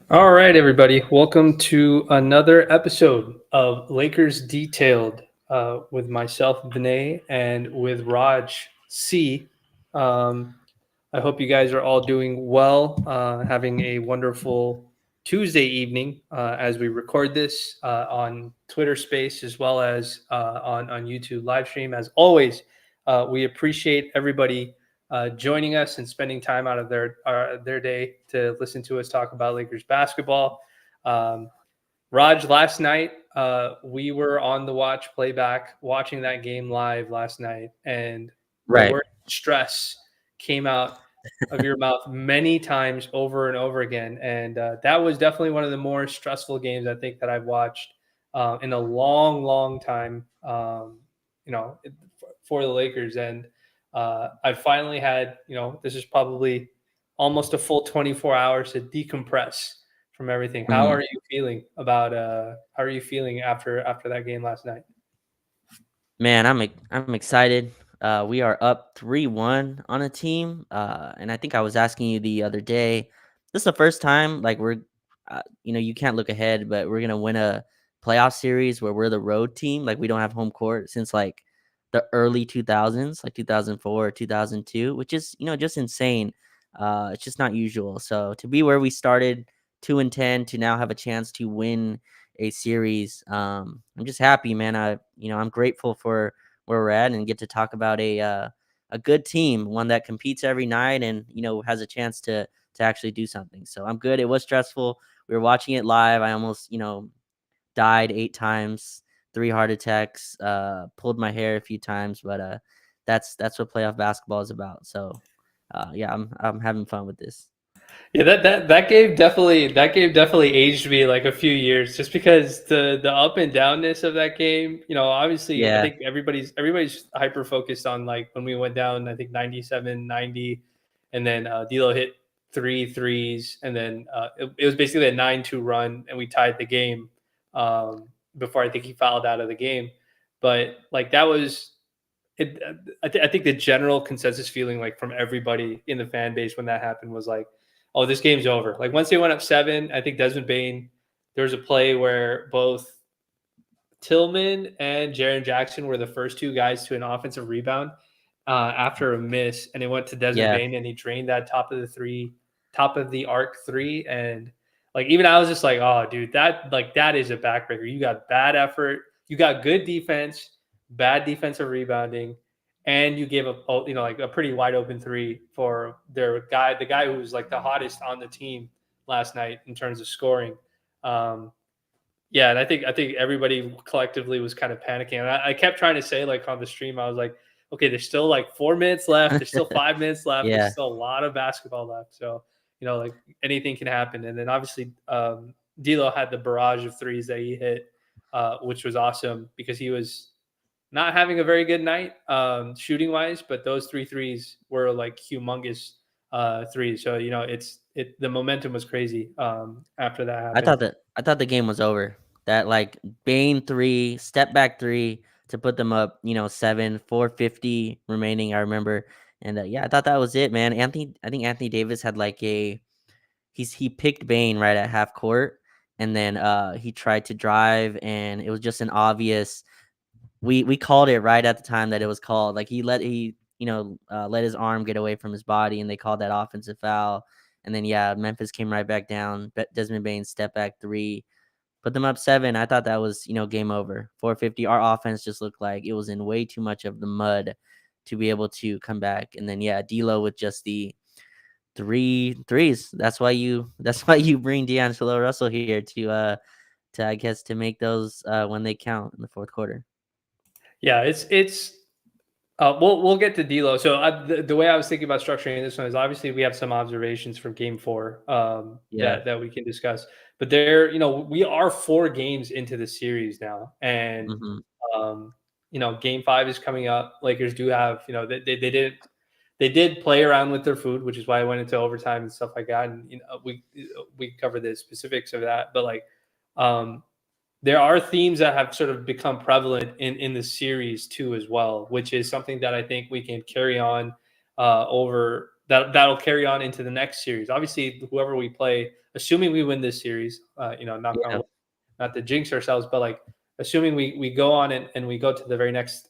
All right, everybody. Welcome to another episode of Lakers Detailed with myself, Vinay, and with Raj C. Um, I hope you guys are all doing well, having a wonderful Tuesday evening as we record this on Twitter Space as well as on YouTube live stream. As always, we appreciate everybody joining us and spending time out of their day to listen to us talk about Lakers basketball. Um, Raj, last night we were on the watch playback, watching that game live last night, and the Right. word stress came out of your mouth many times over and over again, and that was definitely one of the more stressful games I think that I've watched in a long, long time. You know, for the Lakers, and I finally had this is probably almost a full 24 hours to decompress from everything. How Mhm. are you feeling about how are you feeling after that game last night? Man, I'm excited. We are up 3-1 on a team, and I think I was asking you the other day. This is the first time like you can't look ahead, but we're gonna win a playoff series where we're the road team. Like we don't have home court since like the early 2000s, like 2004, 2002, which is just insane. It's just not usual. So to be where we started 2-10 to now have a chance to win a series. I'm just happy, man. I'm grateful for where we're at and get to talk about a good team, one that competes every night and has a chance to actually do something. So I'm good. It was stressful. We were watching it live. I almost died 8 times, 3 heart attacks, pulled my hair a few times, but that's what playoff basketball is about. So yeah, I'm having fun with this. Yeah, that game definitely aged me like a few years just because the up and downness of that game. Obviously, I Yeah, think everybody's hyper focused on like when we went down. I think 97-90, and then D'Lo hit three threes, and then it was basically a 9-2 run, and we tied the game before I think he fouled out of the game. But like that was it. I think the general consensus feeling like from everybody in the fan base when that happened was like, oh, this game's over. Like once they went up seven, I think Desmond Bain, there was a play where both Tillman and Jaren Jackson were the first two guys to an offensive rebound after a miss, and it went to Desmond yeah. Bain, and he drained that top of the arc three, and like even I was just like, oh, dude, that is a backbreaker. You got bad effort, you got good defense, bad defensive rebounding, and you gave up, like a pretty wide open three for the guy who was like the hottest on the team last night in terms of scoring. Um, yeah, and I think everybody collectively was kind of panicking. And I kept trying to say like on the stream, I was like, okay, there's still like 4 minutes left. There's still 5 minutes left. There's Yeah. still a lot of basketball left. So like anything can happen. And then obviously, D'Lo had the barrage of threes that he hit, which was awesome because he was not having a very good night shooting wise, but those three threes were like humongous threes. So the momentum was crazy after that happened. I thought the game was over. That like Bane three, step back three to put them up, 7, 450 remaining. I remember, and yeah, I thought that was it, man. I think Anthony Davis had like he picked Bane right at half court, and then he tried to drive, and it was just an obvious. We called it right at the time that it was called. Like let his arm get away from his body, and they called that offensive foul. And then yeah, Memphis came right back down. Desmond Bane's step back three put them up 7. I thought that was game over. 450. Our offense just looked like it was in way too much of the mud to be able to come back. And then yeah, D'Lo with just the three threes. That's why you bring D'Angelo Russell here to I guess to make those when they count in the fourth quarter. Yeah, it's we'll get to D'Lo. So the way I was thinking about structuring this one is obviously we have some observations from Game Four Yeah. that we can discuss, but we are 4 games into the series now, and Hmm. um, Game Five is coming up. Lakers do have they did play around with their food, which is why I went into overtime and stuff like that, and we cover the specifics of that, but like. Um, there are themes that have sort of become prevalent in the series too as well, which is something that I think we can carry on over that'll carry on into the next series. Obviously, whoever we play, assuming we win this series, knock on Yeah. wood, not to jinx ourselves, but like assuming we go on and we go to the very next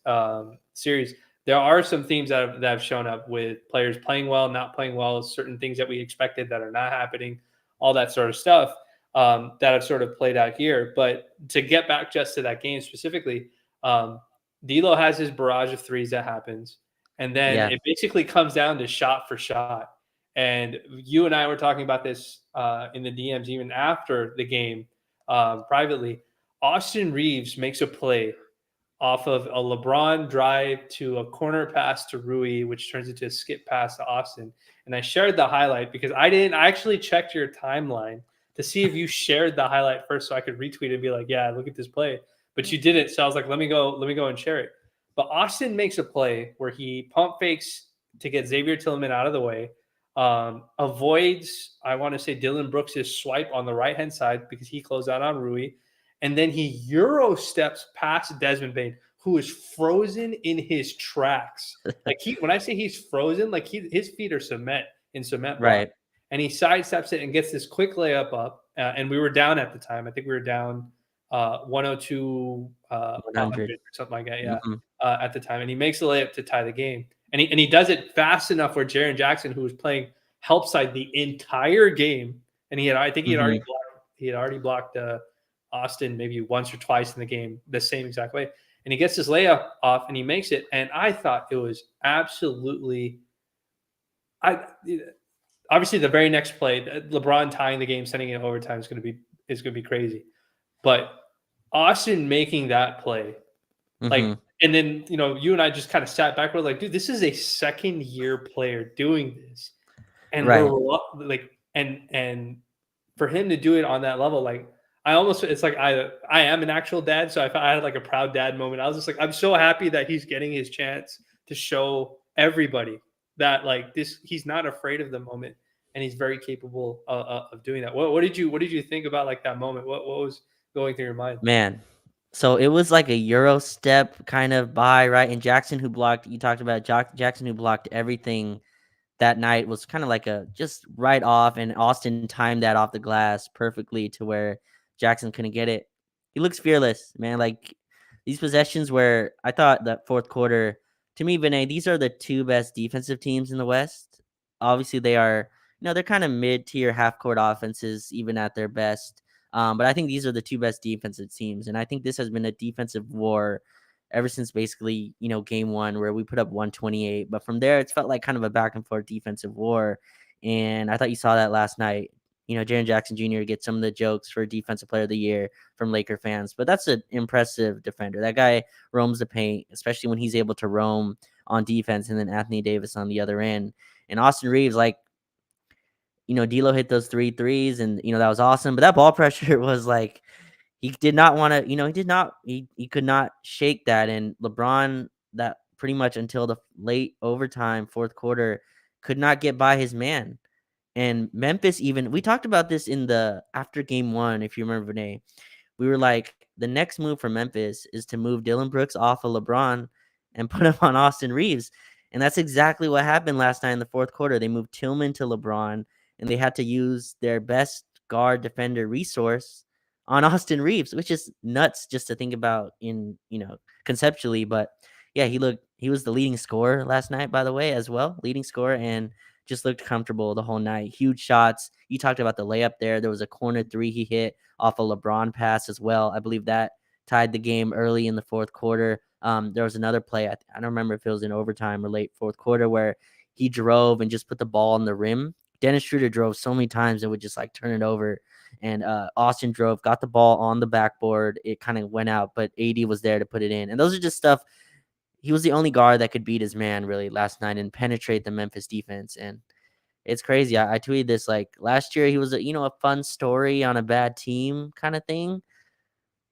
series, there are some themes that have shown up with players playing well, not playing well, certain things that we expected that are not happening, all that sort of stuff that have sort of played out here. But to get back just to that game specifically, D'Lo has his barrage of threes that happens, and then Yeah. it basically comes down to shot for shot. And you and I were talking about this in the DMs even after the game privately. Austin Reeves makes a play off of a LeBron drive to a corner pass to Rui, which turns into a skip pass to Austin. And I shared the highlight because I didn't. I actually checked your timeline to see if you shared the highlight first, so I could retweet it and be like, "Yeah, look at this play." But you didn't, so I was like, let me go and share it." But Austin makes a play where he pump fakes to get Xavier Tillman out of the way, avoids, I want to say, Dylan Brooks' swipe on the right hand side because he closed out on Rui, and then he Euro steps past Desmond Bain, who is frozen in his tracks. Like when I say he's frozen, like his feet are cement block, Right. and he sidesteps it and gets this quick layup up. And we were down at the time. I think we were down 102, 100 100. or something like that. Yeah, Hmm. at the time, and he makes the layup to tie the game. And he does it fast enough where Jaren Jackson, who was playing help side the entire game, and I think Hmm. he had already blocked Austin maybe once or twice in the game the same exact way. And he gets his layup off and he makes it. And I thought it was absolutely, I obviously the very next play, LeBron tying the game, sending it in overtime is going to be crazy. But Austin making that play, like, Hmm. and then you and I just kind of sat back. We're like, dude, this is a second year player doing this, and we're Right. like, and for him to do it on that level, like I almost, it's like I am an actual dad, so I had like a proud dad moment. I was just like, I'm so happy that he's getting his chance to show everybody that like this, he's not afraid of the moment, and he's very capable of doing that. What did you think about like that moment? What was going through your mind? Man. So it was like a Euro step kind of by, right? And Jackson, who blocked, you talked about Jackson, who blocked everything that night, was kind of like a just right off. And Austin timed that off the glass perfectly to where Jackson couldn't get it. He looks fearless, man. Like these possessions where I thought that fourth quarter, to me, Vinay, these are the two best defensive teams in the West. Obviously, they are, they're kind of mid tier half court offenses, even at their best. But I think these are the two best defensive teams. And I think this has been a defensive war ever since basically, game one where we put up 128. But from there, it's felt like kind of a back and forth defensive war. And I thought you saw that last night. Jaren Jackson Jr. gets some of the jokes for Defensive Player of the Year from Laker fans, but that's an impressive defender. That guy roams the paint, especially when he's able to roam on defense, and then Anthony Davis on the other end. And Austin Reeves, like, D'Lo hit those 3 threes, and that was awesome. But that ball pressure was like he did not want to. He could not shake that. And LeBron, that pretty much until the late overtime, fourth quarter, could not get by his man. And Memphis, even we talked about this in the after game one, if you remember, Renee. We were like, the next move for Memphis is to move Dylan Brooks off of LeBron and put him on Austin Reeves. And that's exactly what happened last night in the fourth quarter. They moved Tillman to LeBron, and they had to use their best guard defender resource on Austin Reeves, which is nuts just to think about in, conceptually. But yeah, he was the leading scorer last night, by the way, as well, leading scorer, and just looked comfortable the whole night. Huge shots. You talked about the layup there. There was a corner three he hit off a LeBron pass as well. I believe that tied the game early in the fourth quarter. There was another play. I don't remember if it was in overtime or late fourth quarter where he drove and just put the ball on the rim. Dennis Schroeder drove so many times and would just like turn it over. And Austin drove, got the ball on the backboard. It kind of went out, but AD was there to put it in. And those are just stuff. He was the only guard that could beat his man really last night and penetrate the Memphis defense. And it's crazy. I tweeted this like last year he was a fun story on a bad team kind of thing.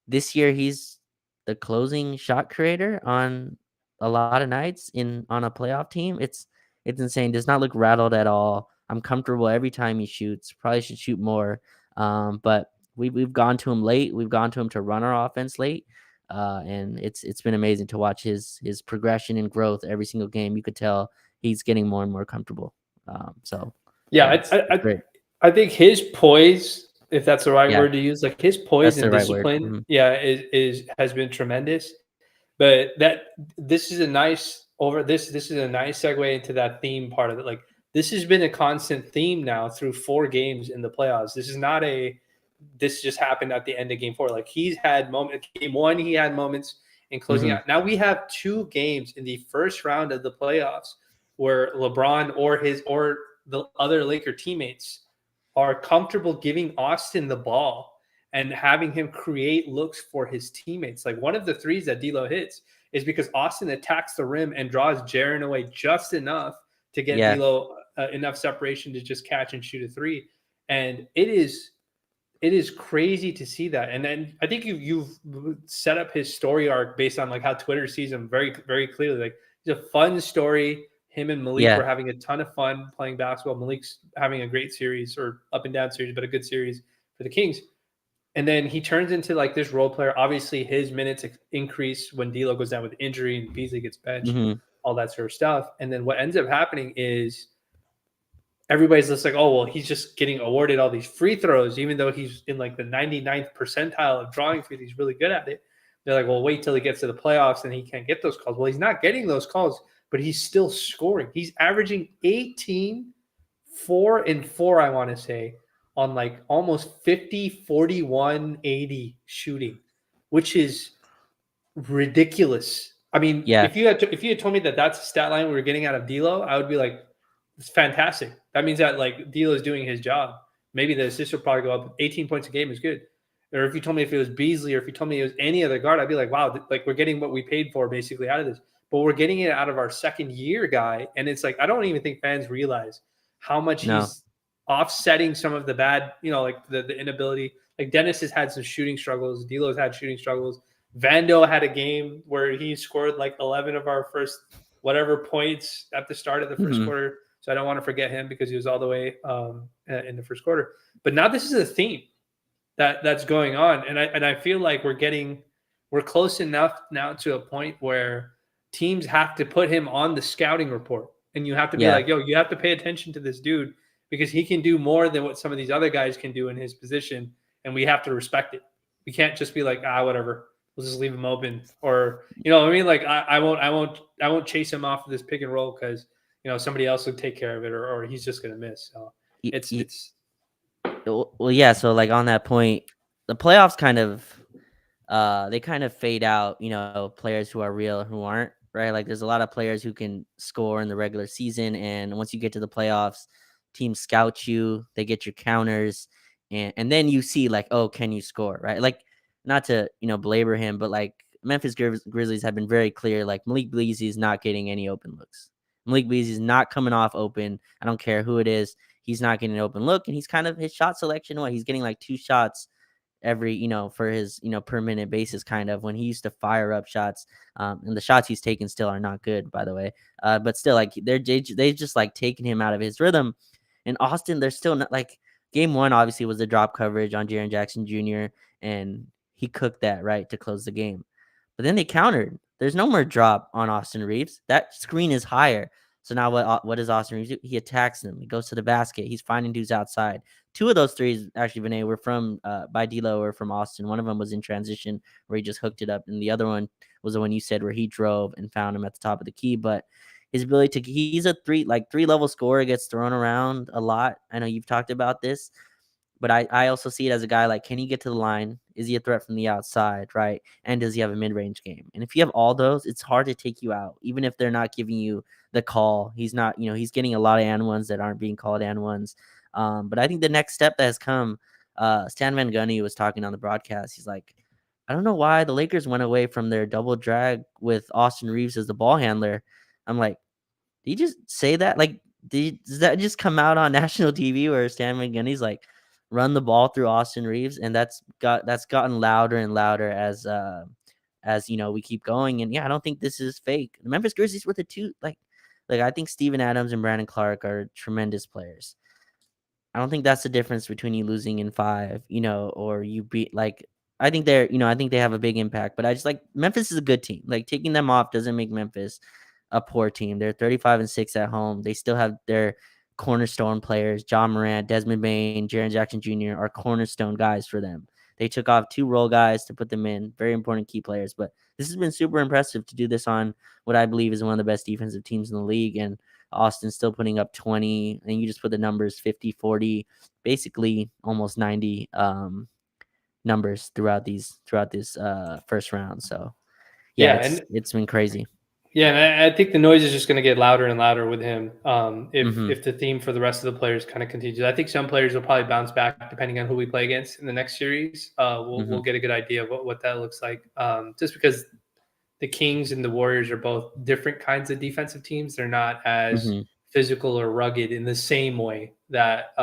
This year he's the closing shot creator on a lot of nights on a playoff team. It's insane. Does not look rattled at all. I'm comfortable every time he shoots. Probably should shoot more. But we've gone to him late. We've gone to him to run our offense late. And it's been amazing to watch his progression and growth every single game. You could tell he's getting more and more comfortable. So Yeah, it's great. I think his poise, if that's the right Yeah, word to use, like his poise that's and the right word. discipline, Mhm. yeah, is has been tremendous. But this is a nice this is a nice segue into that theme part of it. Like this has been a constant theme now through 4 games in the playoffs. This is not a this just happened at the end of game 4. Like he's had moments. Game 1, he had moments in closing Mhm. out. Now we have 2 games in the first round of the playoffs where LeBron or the other Laker teammates are comfortable giving Austin the ball and having him create looks for his teammates. Like one of the threes that D'Lo hits is because Austin attacks the rim and draws Jaren away just enough to get Yeah. D'Lo enough separation to just catch and shoot a three. And it is crazy to see that. And then I think you've set up his story arc based on like how Twitter sees him very very clearly. Like it's a fun story. Him and Malik Yeah. were having a ton of fun playing basketball. Malik's having a great series or up and down series, but a good series for the Kings. And then he turns into like this role player. Obviously, his minutes increase when D'Lo goes down with injury and Beasley gets benched, Mhm. all that sort of stuff. And then what ends up happening is everybody's just like, oh, well, he's just getting awarded all these free throws, even though he's in like the 99th percentile of drawing free. He's really good at it. They're like, well, wait till he gets to the playoffs and he can't get those calls. Well, he's not getting those calls, but he's still scoring. He's averaging 18, 4 and 4, I want to say, on like almost 50, 41, 80 shooting, which is ridiculous. I mean, Yeah. if you had told me that that's a stat line we were getting out of D'Lo, I would be like, it's fantastic. That means that like D'Lo is doing his job. Maybe the assist will probably go up. 18 points a game is good. Or if you told me if it was Beasley, or if you told me it was any other guard, I'd be like, wow, like we're getting what we paid for basically out of this. But we're getting it out of our second year guy, and it's like I don't even think fans realize how much No. he's offsetting some of the bad, like the inability. Like Dennis has had some shooting struggles. D'Lo's had shooting struggles. Vando had a game where he scored like 11 of our first whatever points at the start of the first Mhm. quarter. So I don't want to forget him because he was all the way in the first quarter. But now this is a theme that's going on, and I feel like we're close enough now to a point where teams have to put him on the scouting report, and you have to be Yeah. like, yo, you have to pay attention to this dude because he can do more than what some of these other guys can do in his position, and we have to respect it. We can't just be like, whatever, we'll just leave him open, or what I mean, like I won't chase him off of this pick and roll because somebody else will take care of it, or he's just gonna miss. So Y- it's y- it's well, yeah. So like on that point, the playoffs kind of they kind of fade out, players who are real, who aren't, right? Like there's a lot of players who can score in the regular season, and once you get to the playoffs, teams scout you, they get your counters, and then you see like, oh, can you score, right? Like not to belabor him, but like Memphis Grizzlies have been very clear, like Malik Beasley is not getting any open looks. Malik Beasley is not coming off open. I don't care who it is. He's not getting an open look, and he's kind of his shot selection. He's getting like 2 shots every for his per minute basis, kind of, when he used to fire up shots, and the shots he's taken still are not good, by the way, but still, like they just like taking him out of his rhythm. And Austin, they're still not like, game 1 obviously was the drop coverage on Jaren Jackson Jr., and he cooked that right to close the game. But then they countered. There's no more drop on Austin Reeves. That screen is higher. So now what does Austin Reeves do? He attacks them. He goes to the basket. He's finding dudes outside. 2 of those threes, actually, Vinay, were from by D'Lo or from Austin. One of them was in transition where he just hooked it up, and the other one was the one you said where he drove and found him at the top of the key. But his ability he's a three level scorer, gets thrown around a lot. I know you've talked about this, but I also see it as a guy like, can he get to the line? Is he a threat from the outside, right? And does he have a mid-range game? And if you have all those, it's hard to take you out, even if they're not giving you the call. He's not, he's getting a lot of and ones that aren't being called and ones. But I think the next step that has come, Stan Van Gundy was talking on the broadcast. He's like, I don't know why the Lakers went away from their double drag with Austin Reeves as the ball handler. I'm like, did you just say that? Like, does that just come out on national TV where Stan Van Gundy's like, run the ball through Austin Reeves? And that's gotten louder and louder as we keep going. And yeah, I don't think this is fake. The Memphis Grizzlies were the two, like I think Steven Adams and Brandon Clark are tremendous players. I don't think that's the difference between you losing in 5, or you beat, like, I think I think they have a big impact, but I just, like, Memphis is a good team. Like, taking them off doesn't make Memphis a poor team. They're 35-6 at home. They still have their cornerstone players, John Morant, Desmond Bain, Jaren Jackson Jr. are cornerstone guys for them. They took off 2 role guys to put them in, very important key players. But this has been super impressive to do this on what I believe is one of the best defensive teams in the league. And Austin's still putting up 20, and you just put the numbers 50, 40, basically almost 90 numbers throughout this first round. So yeah, Yeah, and it's been crazy. yeah, and I think the noise is just going to get louder and louder with him. Mhm. If the theme for the rest of the players kind of continues, I think some players will probably bounce back depending on who we play against in the next series. We'll Mhm. get a good idea of what that looks like. Just because the Kings and the Warriors are both different kinds of defensive teams, they're not as Mhm. physical or rugged in the same way that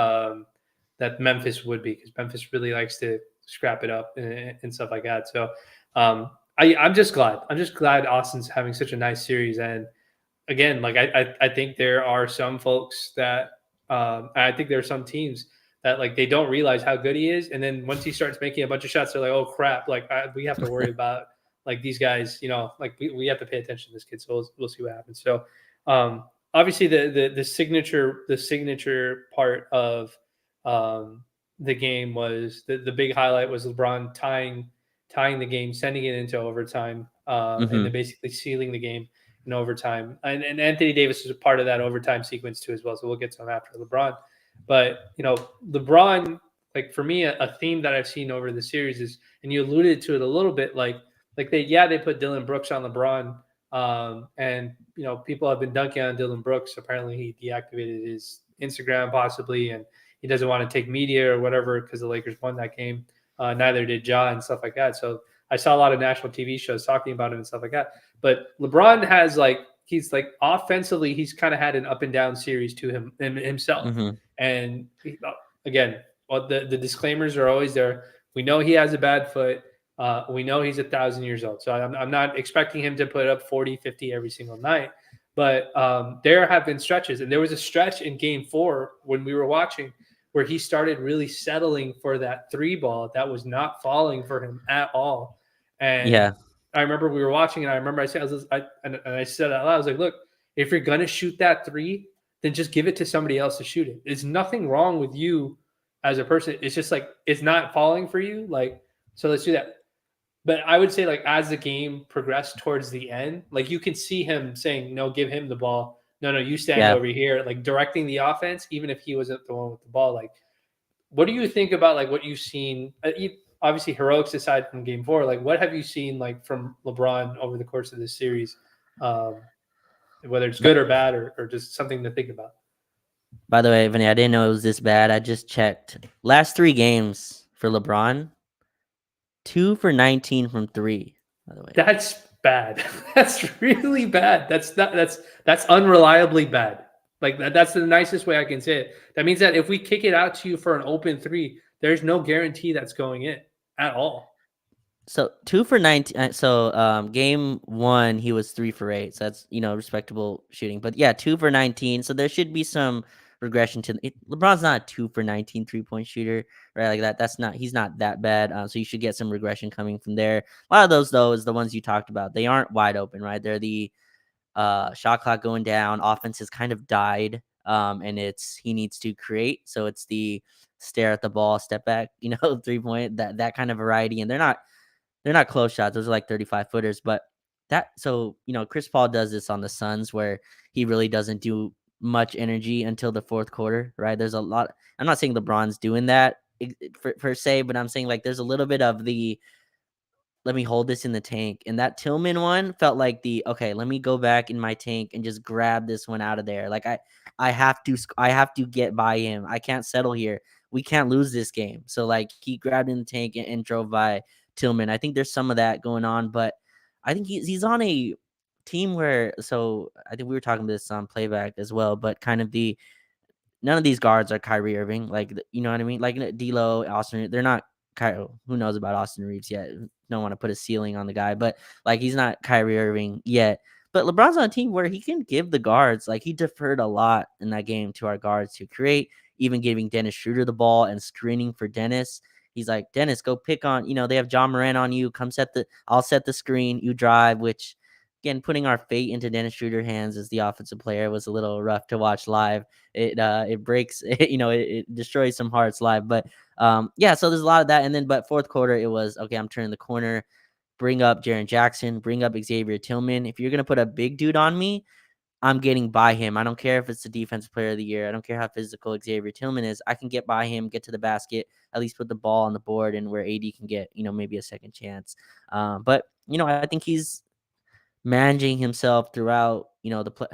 that Memphis would be, because Memphis really likes to scrap it up and stuff like that. So um, I'm just glad. I'm just glad Austin's having such a nice series. And again, like I think there are some folks that I think there are some teams that like they don't realize how good he is, and then once he starts making a bunch of shots, they're like, oh crap, like we have to worry about like these guys. Like we have to pay attention to this kid. So we'll see what happens. So obviously the signature part of um, the game was the big highlight was LeBron tying the game, sending it into overtime, and then Mhm. basically sealing the game in overtime. And Anthony Davis was a part of that overtime sequence too, as well. So we'll get to him after LeBron. But LeBron, like for me, a theme that I've seen over the series is, and you alluded to it a little bit, like they put Dylan Brooks on LeBron, and people have been dunking on Dylan Brooks. Apparently, he deactivated his Instagram possibly, and he doesn't want to take media or whatever because the Lakers won that game. Neither did Ja and stuff like that. So I saw a lot of national TV shows talking about him and stuff like that. But LeBron has he's like offensively, he's kind of had an up and down series to himself. Mhm. And again, well, the disclaimers are always there. We know he has a bad foot. We know he's 1,000 years old. So I'm not expecting him to put up 40, 50 every single night. But there have been stretches. And there was a stretch in game 4 when we were watching where he started really settling for that 3 ball that was not falling for him at all. And Yeah. I remember we were watching, and I remember I said out loud, I was like, look, if you're gonna shoot that 3, then just give it to somebody else to shoot it. There's nothing wrong with you as a person. It's just like it's not falling for you. Like, so let's do that. But I would say, like, as the game progressed towards the end, like you can see him saying, no, give him the ball. No, no, you stand Yeah. over here, like directing the offense, even if he wasn't the one with the ball. Like, what do you think about like what you've seen? Obviously, heroics aside from Game 4, like what have you seen like from LeBron over the course of this series, um, whether it's But good or bad, or just something to think about? by the way, Vinny, I didn't know it was this bad. I just checked. Last 3 games for LeBron, 2 for 19 from 3, by the way. That's bad. That's really bad. That's unreliably bad. Like that's the nicest way I can say it. That means that if we kick it out to you for an open 3, there's no guarantee that's going in at all. So 2 for 19. So game 1 he was 3 for 8. So that's respectable shooting. But yeah, 2 for 19. So there should be some regression to LeBron's not a 2 for 19 3-point shooter, right? Like that. That's not he's not that bad. So you should get some regression coming from there. A lot of those though is the ones you talked about. They aren't wide open, right? They're the shot clock going down. Offense has kind of died. And he needs to create. So it's the stare at the ball, step back, 3-point that kind of variety. And they're not close shots. Those are like 35 footers. But Chris Paul does this on the Suns where he really doesn't do much energy until the fourth quarter, right? There's a lot. I'm not saying LeBron's doing that per se, but I'm saying like there's a little bit of the let me hold this in the tank. And that Tillman one felt like okay, let me go back in my tank and just grab this one out of there. Like I have to get by him. I can't settle here. We can't lose this game. So like he grabbed in the tank and drove by Tillman. I think there's some of that going on, but I think he's on a team where, so I think we were talking about this on playback as well, but kind of none of these guards are Kyrie Irving. Like, you know what I mean? Like D'Lo, Austin, they're not Kyrie. Who knows about Austin Reeves yet? Don't want to put a ceiling on the guy, but like he's not Kyrie Irving yet. But LeBron's on a team where he can give the guards, like he deferred a lot in that game to our guards to create, even giving Dennis Schroeder the ball and screening for Dennis. He's like, Dennis, go pick on, they have John Moran on you. I'll set the screen, you drive, which again, putting our fate into Dennis Schroeder hands as the offensive player was a little rough to watch live. It breaks, it destroys some hearts live. But yeah, so there's a lot of that. And then, but fourth quarter, it was okay. I'm turning the corner. Bring up Jaren Jackson. Bring up Xavier Tillman. If you're gonna put a big dude on me, I'm getting by him. I don't care if it's the defensive player of the year. I don't care how physical Xavier Tillman is. I can get by him, get to the basket, at least put the ball on the board, and where AD can get, maybe a second chance. But I think he's managing himself throughout, the play.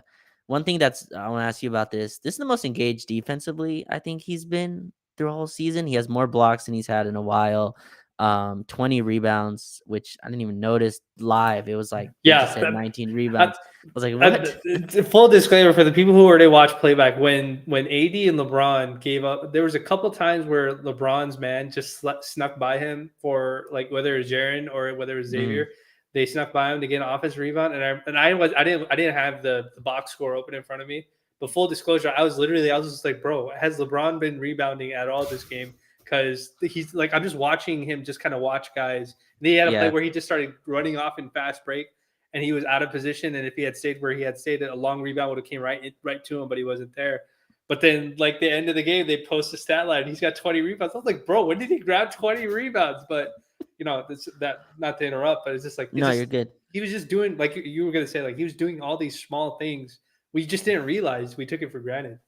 One thing I want to ask you about this is the most engaged defensively I think he's been through a whole season. He has more blocks than he's had in a while. 20 rebounds, which I didn't even notice live. It was like it just Yeah, said 19 rebounds. I was like, what? full disclaimer for the people who already watched playback, when AD and LeBron gave up, there was a couple times where LeBron's man just snuck by him for, like, whether it was Jaren or whether it was Xavier. They snuck by him to get an offensive rebound, and I didn't have the box score open in front of me. But full disclosure, I was just like, bro, has LeBron been rebounding at all this game? Because he's like, I'm just watching him just kind of watch guys. And he had a play where he just started running off in fast break, and he was out of position. And if he had stayed where he had stayed, a long rebound would have came right to him, but he wasn't there. But then, like, the end of the game, they post a stat line. He's got 20 rebounds. I was like, bro, when did he grab 20 rebounds? But that, not to interrupt, but it's just like, you're good. He was just doing, like you were gonna say, like, he was doing all these small things. We just didn't realize. We took it for granted.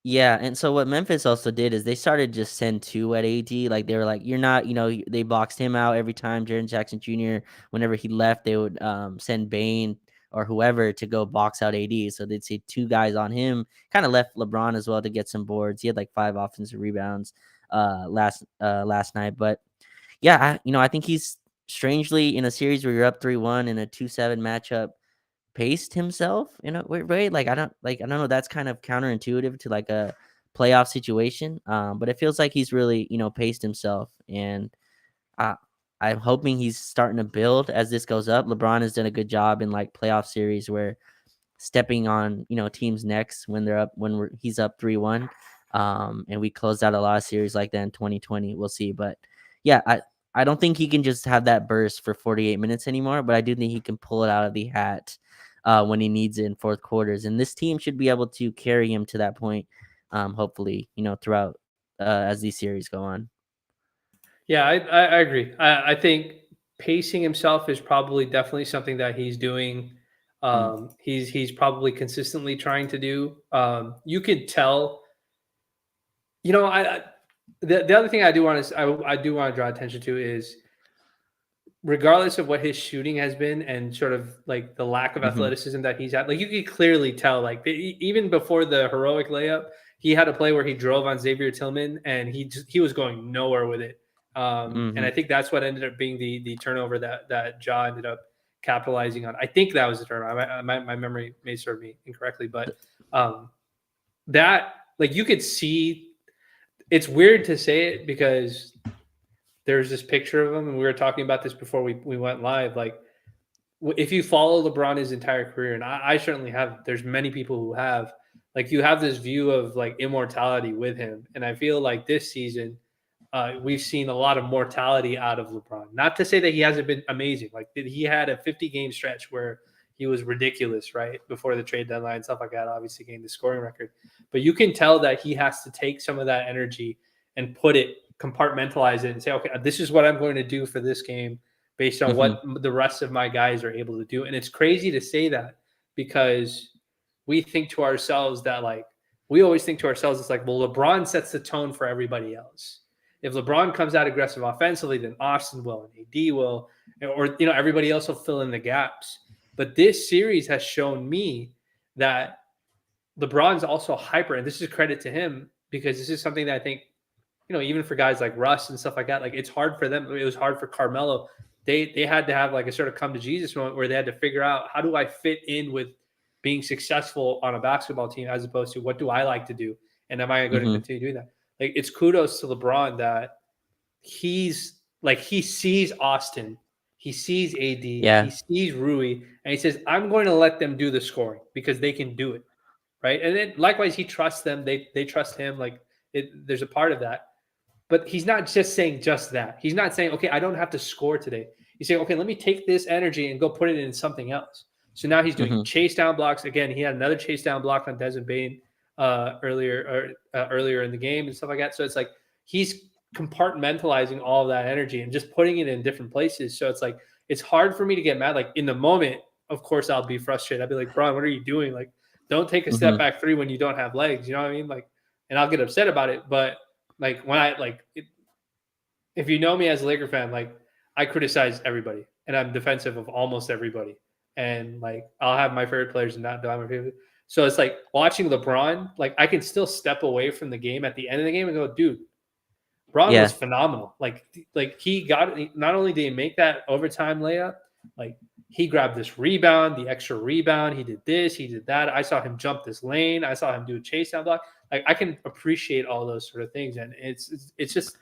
Yeah, and so what Memphis also did is they started just send two at AD. Like they were like, you're not, they boxed him out every time. Jaren Jackson Jr., whenever he left, they would send Bane or whoever to go box out AD. So they'd say two guys on him. Kind of left LeBron as well to get some boards. He had like 5 offensive rebounds last night. But yeah, I think he's strangely in a series where you're up 3-1 in a 2-7 matchup, paced himself in a weird way. Like I don't know. That's kind of counterintuitive to like a playoff situation. But it feels like he's really paced himself, and I'm hoping he's starting to build as this goes up. LeBron has done a good job in like playoff series where stepping on teams' necks when they're up he's up 3-1. And we closed out a lot of series like that in 2020. We'll see, but yeah, I don't think he can just have that burst for 48 minutes anymore, but I do think he can pull it out of the hat when he needs it in fourth quarters. And this team should be able to carry him to that point, hopefully, throughout as these series go on. Yeah, I agree. I think pacing himself is probably definitely something that he's doing. He's probably consistently trying to do. You could tell. The other thing I do want to draw attention to is, regardless of what his shooting has been and sort of like the lack of athleticism that he's had, like, you could clearly tell, like, even before the heroic layup, he had a play where he drove on Xavier Tillman and he was going nowhere with it. And I think that's what ended up being the turnover that Ja ended up capitalizing on. I think that was the turnover. My memory may serve me incorrectly, but that, like, you could see, it's weird to say it because there's this picture of him, and we were talking about this before we went live. Like, if you follow LeBron his entire career, and I certainly have, there's many people who have, like, you have this view of like immortality with him. And I feel like this season, we've seen a lot of mortality out of LeBron. Not to say that he hasn't been amazing. Like, he had a 50-game stretch where he was ridiculous, right? Before the trade deadline, stuff like that, obviously gained the scoring record. But you can tell that he has to take some of that energy and compartmentalize it and say, okay, this is what I'm going to do for this game based on what the rest of my guys are able to do. And it's crazy to say that because we think to ourselves that, like, we always think to ourselves, it's like, well, LeBron sets the tone for everybody else. If LeBron comes out aggressive offensively, then Austin will and AD will, or everybody else will fill in the gaps. But this series has shown me that LeBron's also hyper, and this is credit to him because this is something that I think, even for guys like Russ and stuff like that, like, it's hard for them. It was hard for Carmelo. They had to have like a sort of come to Jesus moment where they had to figure out, how do I fit in with being successful on a basketball team as opposed to what do I like to do, and am I going to continue doing that? Like, it's kudos to LeBron that he sees Austin, he sees AD, he sees Rui, and he says, I'm going to let them do the scoring because they can do it, right? And then likewise, he trusts them. They trust him. Like, there's a part of that. But he's not just saying just that. He's not saying, okay, I don't have to score today. He's saying, okay, let me take this energy and go put it in something else. So now he's doing Mhm. chase down blocks again. He had another chase down block on Desmond Bain earlier in the game and stuff like that. So it's like he's compartmentalizing all of that energy and just putting it in different places. So it's like it's hard for me to get mad. Like in the moment, of course, I'll be frustrated. I'll be like, Bron, what are you doing? Like, don't take a step Mhm. back three when you don't have legs. You know what I mean? Like, and I'll get upset about it. But like when I like, if you know me as a Laker fan, like I criticize everybody and I'm defensive of almost everybody. And like I'll have my favorite players and not do my favorite. So it's like watching LeBron, like I can still step away from the game at the end of the game and go, dude, Braun was Yeah. phenomenal. Like he got not only did he make that overtime layup, like he grabbed this rebound, the extra rebound. He did this, he did that. I saw him jump this lane. I saw him do a chase down block. Like I can appreciate all those sort of things, and it's just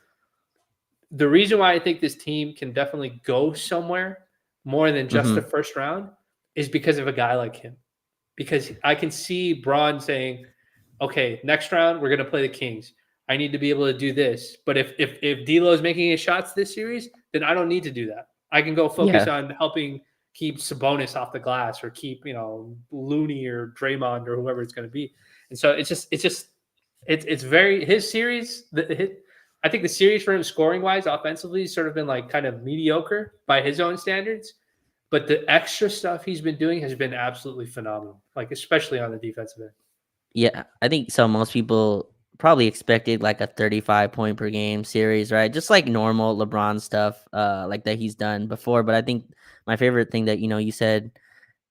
the reason why I think this team can definitely go somewhere more than just the Mhm. first round is because of a guy like him. Because I can see Braun saying, "Okay, next round we're going to play the Kings. I need to be able to do this. But if D'Lo is making his shots this series, then I don't need to do that. I can go focus Yeah. on helping keep Sabonis off the glass or keep Looney or Draymond or whoever it's going to be. And so it's very his series. I think the series for him scoring wise, offensively, has sort of been like kind of mediocre by his own standards. But the extra stuff he's been doing has been absolutely phenomenal, like especially on the defensive end. Yeah, I think so. Most people probably expected like a 35 point per game series, right? Just like normal LeBron stuff, like that he's done before. But I think my favorite thing that you said,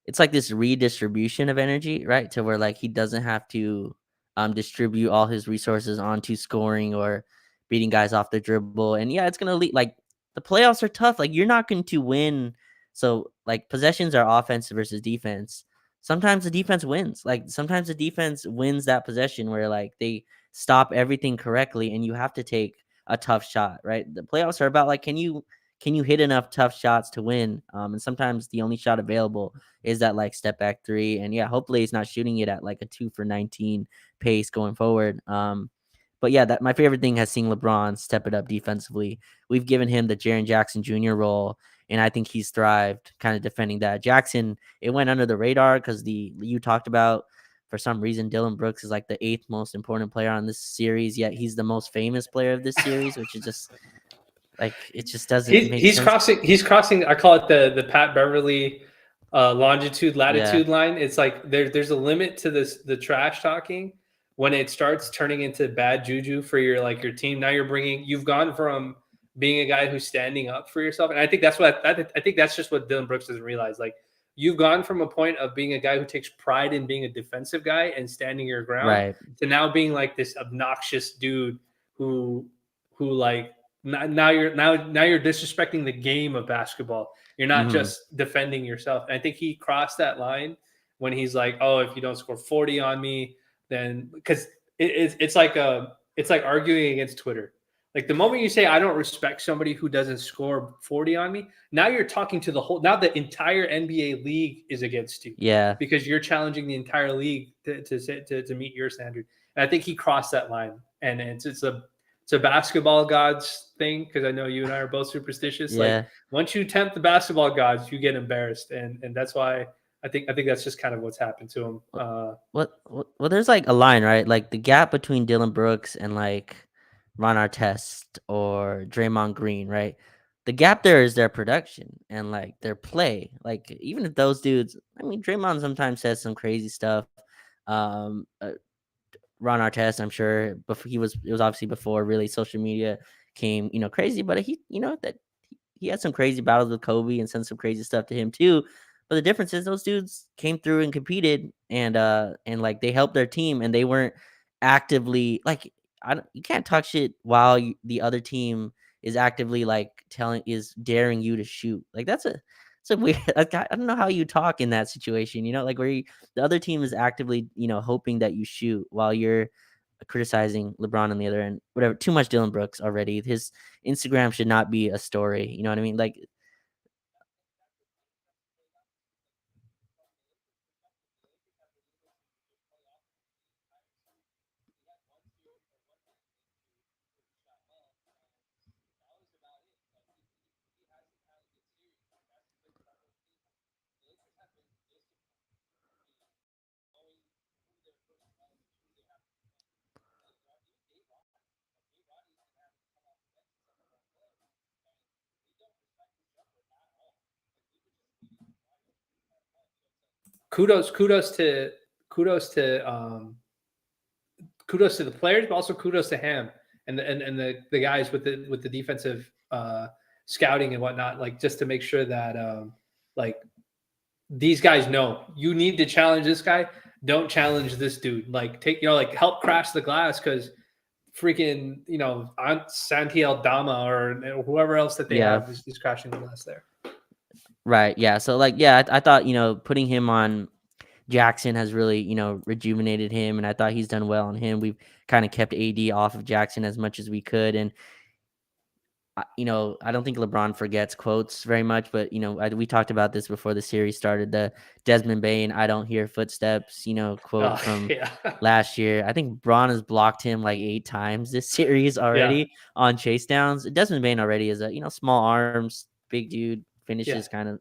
it's like this redistribution of energy, right? To where like he doesn't have to distribute all his resources onto scoring or beating guys off the dribble. And yeah, it's gonna lead like the playoffs are tough. Like you're not going to win. So like possessions are offense versus defense. Sometimes the defense wins. Like sometimes the defense wins that possession where like they stop everything correctly and you have to take a tough shot, right? The playoffs are about like can you hit enough tough shots to win? And sometimes the only shot available is that like step back three. And yeah, hopefully he's not shooting it at like a 2 for 19 pace going forward. But yeah, that my favorite thing has seen LeBron step it up defensively. We've given him the Jaren Jackson Jr. role, and I think he's thrived kind of defending that. Jackson, it went under the radar because the you talked about for some reason Dylan Brooks is like the eighth most important player on this series, yet he's the most famous player of this series, which is just like it just doesn't He's make he's sense. crossing he's crossing. I call it the Pat Beverly longitude Yeah, latitude line. It's like there's a limit to the trash talking when it starts turning into bad juju for your team. Now you've gone from being a guy who's standing up for yourself, and I think that's what I think that's just what Dylan Brooks doesn't realize. Like you've gone from a point of being a guy who takes pride in being a defensive guy and standing your ground right. to now being like this obnoxious dude who like now you're disrespecting the game of basketball. You're not Hmm. just defending yourself. And I think he crossed that line when he's like, "Oh, if you don't score 40 on me, then because it's like arguing against Twitter. Like the moment you say I don't respect somebody who doesn't score 40 on me, now you're talking to the whole. Now the entire NBA league is against you Yeah. because you're challenging the entire league to meet your standard. And I think he crossed that line, and it's a basketball gods thing because I know you and I are both superstitious. Like Yeah. once you tempt the basketball gods, you get embarrassed, and that's why I think that's just kind of what's happened to him. Well, there's like a line, right? Like the gap between Dylan Brooks and like Ron Artest or Draymond Green, right? The gap there is their production and like their play. Like even if those dudes, I mean, Draymond sometimes says some crazy stuff. Um, uh, Ron Artest, I'm sure, before it was obviously before really social media came, crazy. But that he had some crazy battles with Kobe and sent some crazy stuff to him too. But the difference is those dudes came through and competed and like they helped their team and they weren't actively like you can't talk shit while the other team is actively like is daring you to shoot. Like that's a it's a weird. Like, I don't know how you talk in that situation. Like where the other team is actively hoping that you shoot while you're criticizing LeBron on the other end. Whatever. Too much Dylan Brooks already. His Instagram should not be a story. You know what I mean? Like, kudos kudos to the players, but also kudos to him and the guys with the defensive scouting and whatnot, like just to make sure that like these guys know you need to challenge this guy. Don't challenge this dude. Like take like help crash the glass because freaking Aunt Santi Aldama or whoever else that they have is crashing the glass there. Right. Yeah. So like, yeah, I thought, putting him on Jackson has really, rejuvenated him. And I thought he's done well on him. We've kind of kept AD off of Jackson as much as we could. And, I don't think LeBron forgets quotes very much, but, we talked about this before the series started, the Desmond Bain, "I don't hear footsteps," quote from last year. I think Bron has blocked him like 8 times this series already on chase downs. Desmond Bain already is a, small arms, big dude, finishes kind of,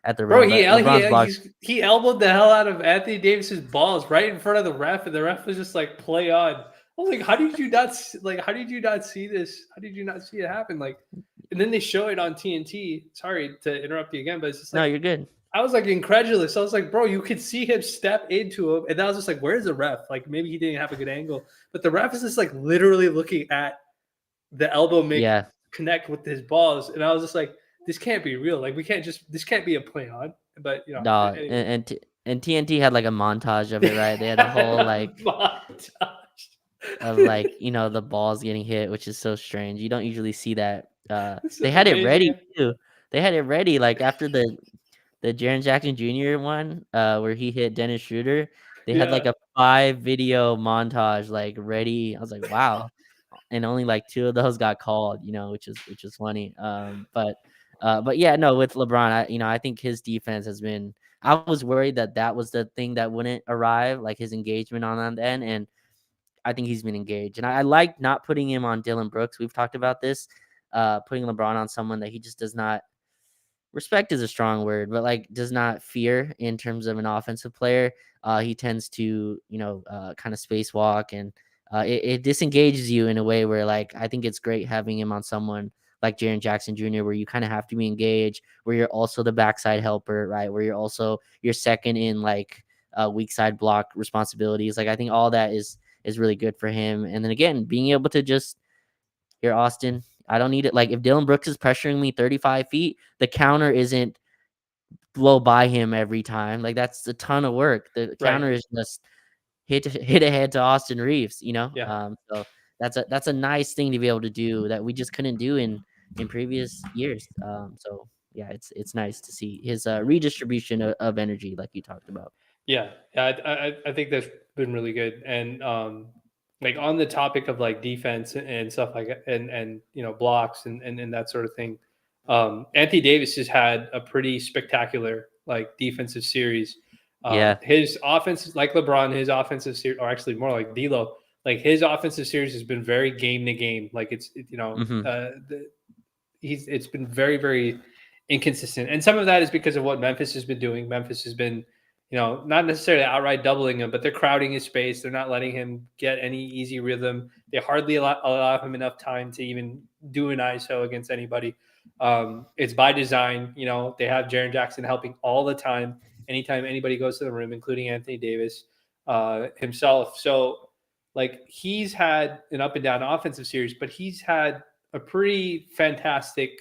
at the rim. He elbowed the hell out of Anthony Davis's balls right in front of the ref, and the ref was just like, "Play on." I was like, how did you not see this? How did you not see it happen? Like, and then they show it on TNT. Sorry to interrupt you again, but it's just like, no, you're good. I was like incredulous. I was like, bro, you could see him step into him, and I was just like, where's the ref? Like, maybe he didn't have a good angle, but the ref is just like literally looking at the elbow connect with his balls, and I was just like, this can't be real. Like, this can't be a play on. But no, anyway. and TNT had like a montage of it, right? They had a whole like montage of like the balls getting hit, which is so strange. You don't usually see that. They had it ready too. They had it ready like after the Jaren Jackson Jr. one, where he hit Dennis Schroeder. They had like a 5 video montage like ready. I was like, wow. And only like 2 of those got called, which is funny. But yeah, no, with LeBron, I think his defense has been. I was worried that was the thing that wouldn't arrive, like his engagement on that end, and I think he's been engaged. And I like not putting him on Dillon Brooks. We've talked about this, putting LeBron on someone that he just does not. Respect is a strong word, but like does not fear in terms of an offensive player. He tends to, kind of spacewalk, and it disengages you in a way where like I think it's great having him on someone like Jaren Jackson Jr., where you kind of have to be engaged, where you're also the backside helper, right? Where you're second in like weak side block responsibilities. Like I think all that is really good for him. And then again, being able to just here, Austin, I don't need it. Like if Dillon Brooks is pressuring me 35 feet, the counter isn't blow by him every time. Like that's a ton of work. The counter is just hit ahead to Austin Reeves, So that's a nice thing to be able to do that we just couldn't do in previous years. So yeah, it's nice to see his redistribution of energy like you talked about. Yeah, I think that's been really good. And like on the topic of like defense and stuff like that, and blocks and that sort of thing, Anthony Davis has had a pretty spectacular like defensive series. His offense, like LeBron, his offensive series, or actually more like D'Lo, like his offensive series has been very game to game. Like it's it's been very, very inconsistent, and some of that is because of what Memphis has been doing. Memphis has been, not necessarily outright doubling him, but they're crowding his space. They're not letting him get any easy rhythm. They hardly allow him enough time to even do an ISO against anybody. It's by design. They have Jaren Jackson helping all the time, anytime anybody goes to the rim, including Anthony Davis himself. So, like, he's had an up and down offensive series, but he's had a pretty fantastic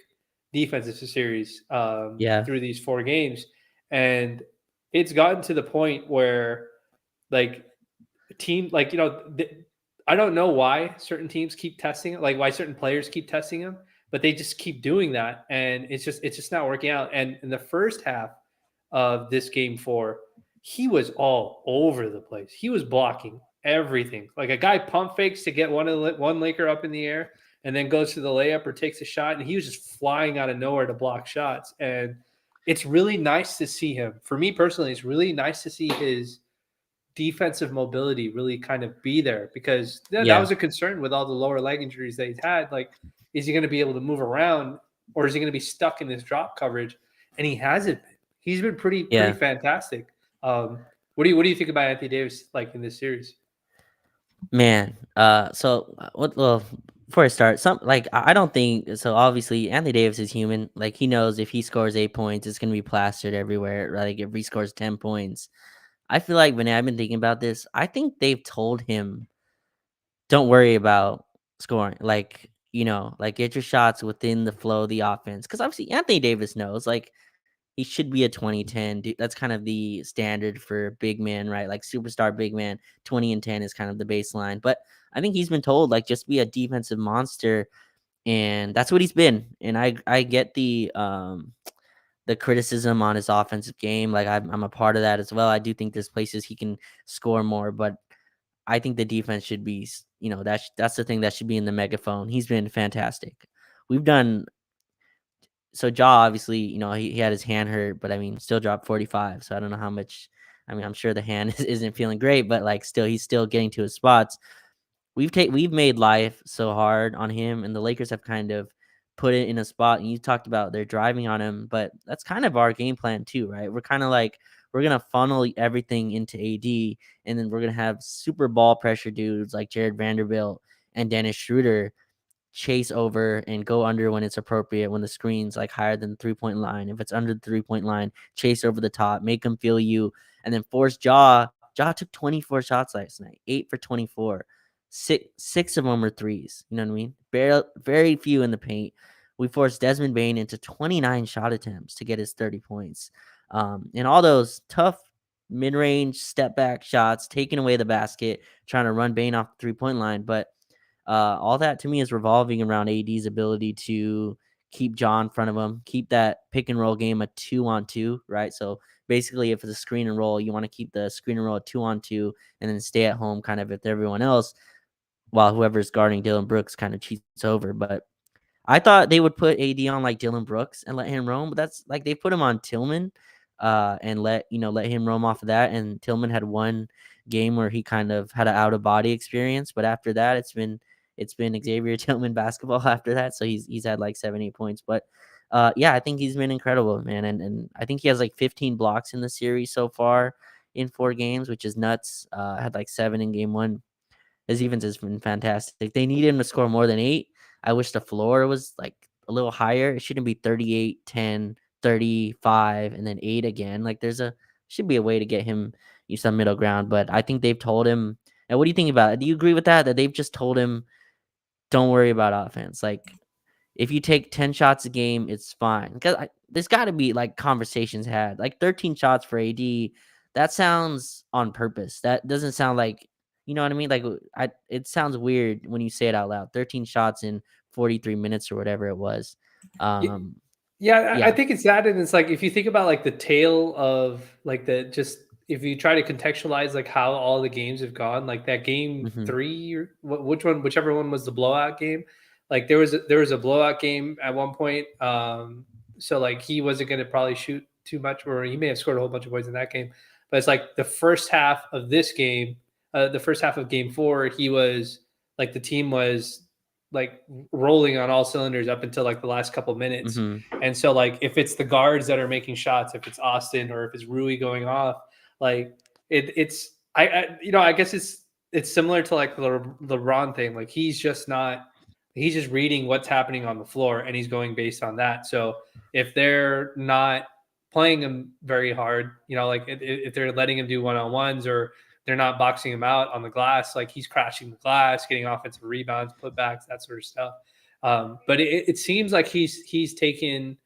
defensive series through these 4 games. And it's gotten to the point where like team, like, I don't know why certain teams keep testing it, like why certain players keep testing him, but they just keep doing that. And it's just not working out. And in the first half of this game 4, he was all over the place. He was blocking everything. Like a guy pump fakes to get one Laker up in the air and then goes to the layup or takes a shot. And he was just flying out of nowhere to block shots. And it's really nice to see him. For me personally, it's really nice to see his defensive mobility really kind of be there, because that was a concern with all the lower leg injuries that he's had. Like, is he going to be able to move around, or is he going to be stuck in this drop coverage? And he hasn't been. He's been pretty fantastic. What do you think about Anthony Davis like in this series? Man, well, before I start, I don't think so. Obviously, Anthony Davis is human. Like he knows if he scores 8 points, it's gonna be plastered everywhere. Like if he scores 10 points, I feel like when I've been thinking about this, I think they've told him, "Don't worry about scoring. Like like get your shots within the flow of the offense." Because obviously Anthony Davis knows, like he should be a 20-10. That's kind of the standard for big man, right? Like superstar big man, 20 and 10 is kind of the baseline. But I think he's been told like just be a defensive monster, and that's what he's been. And I get the criticism on his offensive game. Like I'm a part of that as well. I do think there's places he can score more, but I think the defense should be, that's the thing that should be in the megaphone. He's been fantastic. We've done so. Jaw obviously, he had his hand hurt, but I mean, still dropped 45. So I don't know how much. I mean, I'm sure the hand isn't feeling great, but like still, he's still getting to his spots. We've made life so hard on him, and the Lakers have kind of put it in a spot. And you talked about they're driving on him, but that's kind of our game plan too, right? We're kind of like we're gonna funnel everything into AD, and then we're gonna have super ball pressure dudes like Jared Vanderbilt and Dennis Schroeder chase over and go under when it's appropriate, when the screen's like higher than the 3-point line. If it's under the 3-point line, chase over the top, make them feel you, and then force Jaw. Jaw took 24 shots last night, 8 for 24. Six of them were threes. You know what I mean? Very few in the paint. We forced Desmond Bane into 29 shot attempts to get his 30 points. And all those tough mid-range step back shots, taking away the basket, trying to run Bane off the 3-point line. But all that to me is revolving around AD's ability to keep Jaw in front of him, keep that pick and roll game a 2-on-2, right? So basically, if it's a screen and roll, you want to keep the screen and roll a 2-on-2 and then stay at home kind of with everyone else while whoever's guarding Dylan Brooks kind of cheats over. But I thought they would put AD on like Dylan Brooks and let him roam, but that's like they put him on Tillman and let him roam off of that. And Tillman had one game where he kind of had an out of body experience, but after that, it's been Xavier Tillman basketball after that. So he's had like 7-8 points, but yeah, I think he's been incredible, man, and I think he has like 15 blocks in the series so far in 4 games, which is nuts. Had like 7 in game 1. His defense has been fantastic. They need him to score more than 8. I wish the floor was like a little higher. It shouldn't be 38, 10, 35, and then 8 again. Like should be a way to get him some middle ground. But I think they've told him. And what do you think about it? Do you agree with that? That they've just told him, don't worry about offense. Like if you take 10 shots a game, it's fine. Because there's got to be like conversations had. Like 13 shots for AD, that sounds on purpose. That doesn't sound like, you know what I mean? Like it sounds weird when you say it out loud. 13 shots in 43 minutes or whatever it was. Yeah, I Yeah. think it's that, and it's like if you think about like the tail of like the just if you try to contextualize like how all the games have gone, like that game Hmm. 3 or whichever one was the blowout game, like there was a blowout game at one point. So like he wasn't going to probably shoot too much, or he may have scored a whole bunch of points in that game. But it's like the first half of this game, the first half of game 4, he was like the team was like rolling on all cylinders up until like the last couple minutes. Hmm. And so like if it's the guards that are making shots, if it's Austin or if it's Rui going off, like it's I guess it's similar to like the LeBron thing. Like he's just reading what's happening on the floor and he's going based on that. So if they're not playing him very hard, like if they're letting him do one-on-ones or they're not boxing him out on the glass, like he's crashing the glass, getting offensive rebounds, putbacks, that sort of stuff. But it seems like he's taken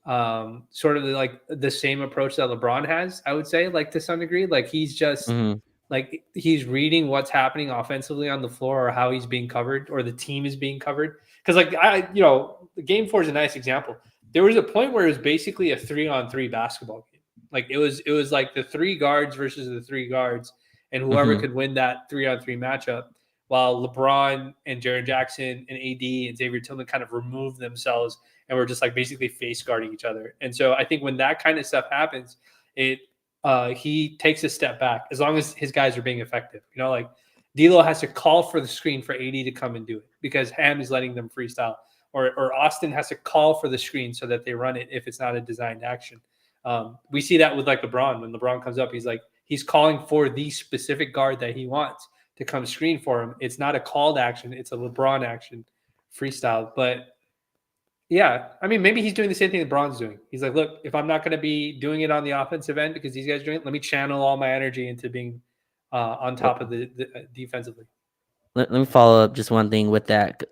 sort of like the same approach that LeBron has, I would say, like to some degree. Like he's just Hmm. like he's reading what's happening offensively on the floor or how he's being covered or the team is being covered. Because like game 4 is a nice example. There was a point where it was basically a 3-on-3 basketball game. Like it was like the 3 guards versus the 3 guards, and whoever Hmm. could win that 3-on-3 matchup, while LeBron and Jaren Jackson and AD and Xavier Tillman kind of removed themselves and were just like basically face guarding each other. And so I think when that kind of stuff happens, he takes a step back as long as his guys are being effective. Like D'Lo has to call for the screen for AD to come and do it because Ham is letting them freestyle, or Austin has to call for the screen so that they run it if it's not a designed action. We see that with like LeBron. When LeBron comes up, he's calling for the specific guard that he wants to come screen for him. It's not a called action; it's a LeBron action. freestyle. But yeah, I mean, maybe he's doing the same thing that Braun's doing. He's like, look, if I'm not going to be doing it on the offensive end because these guys are doing it, let me channel all my energy into being on top of the defensively. Let me follow up just one thing with that.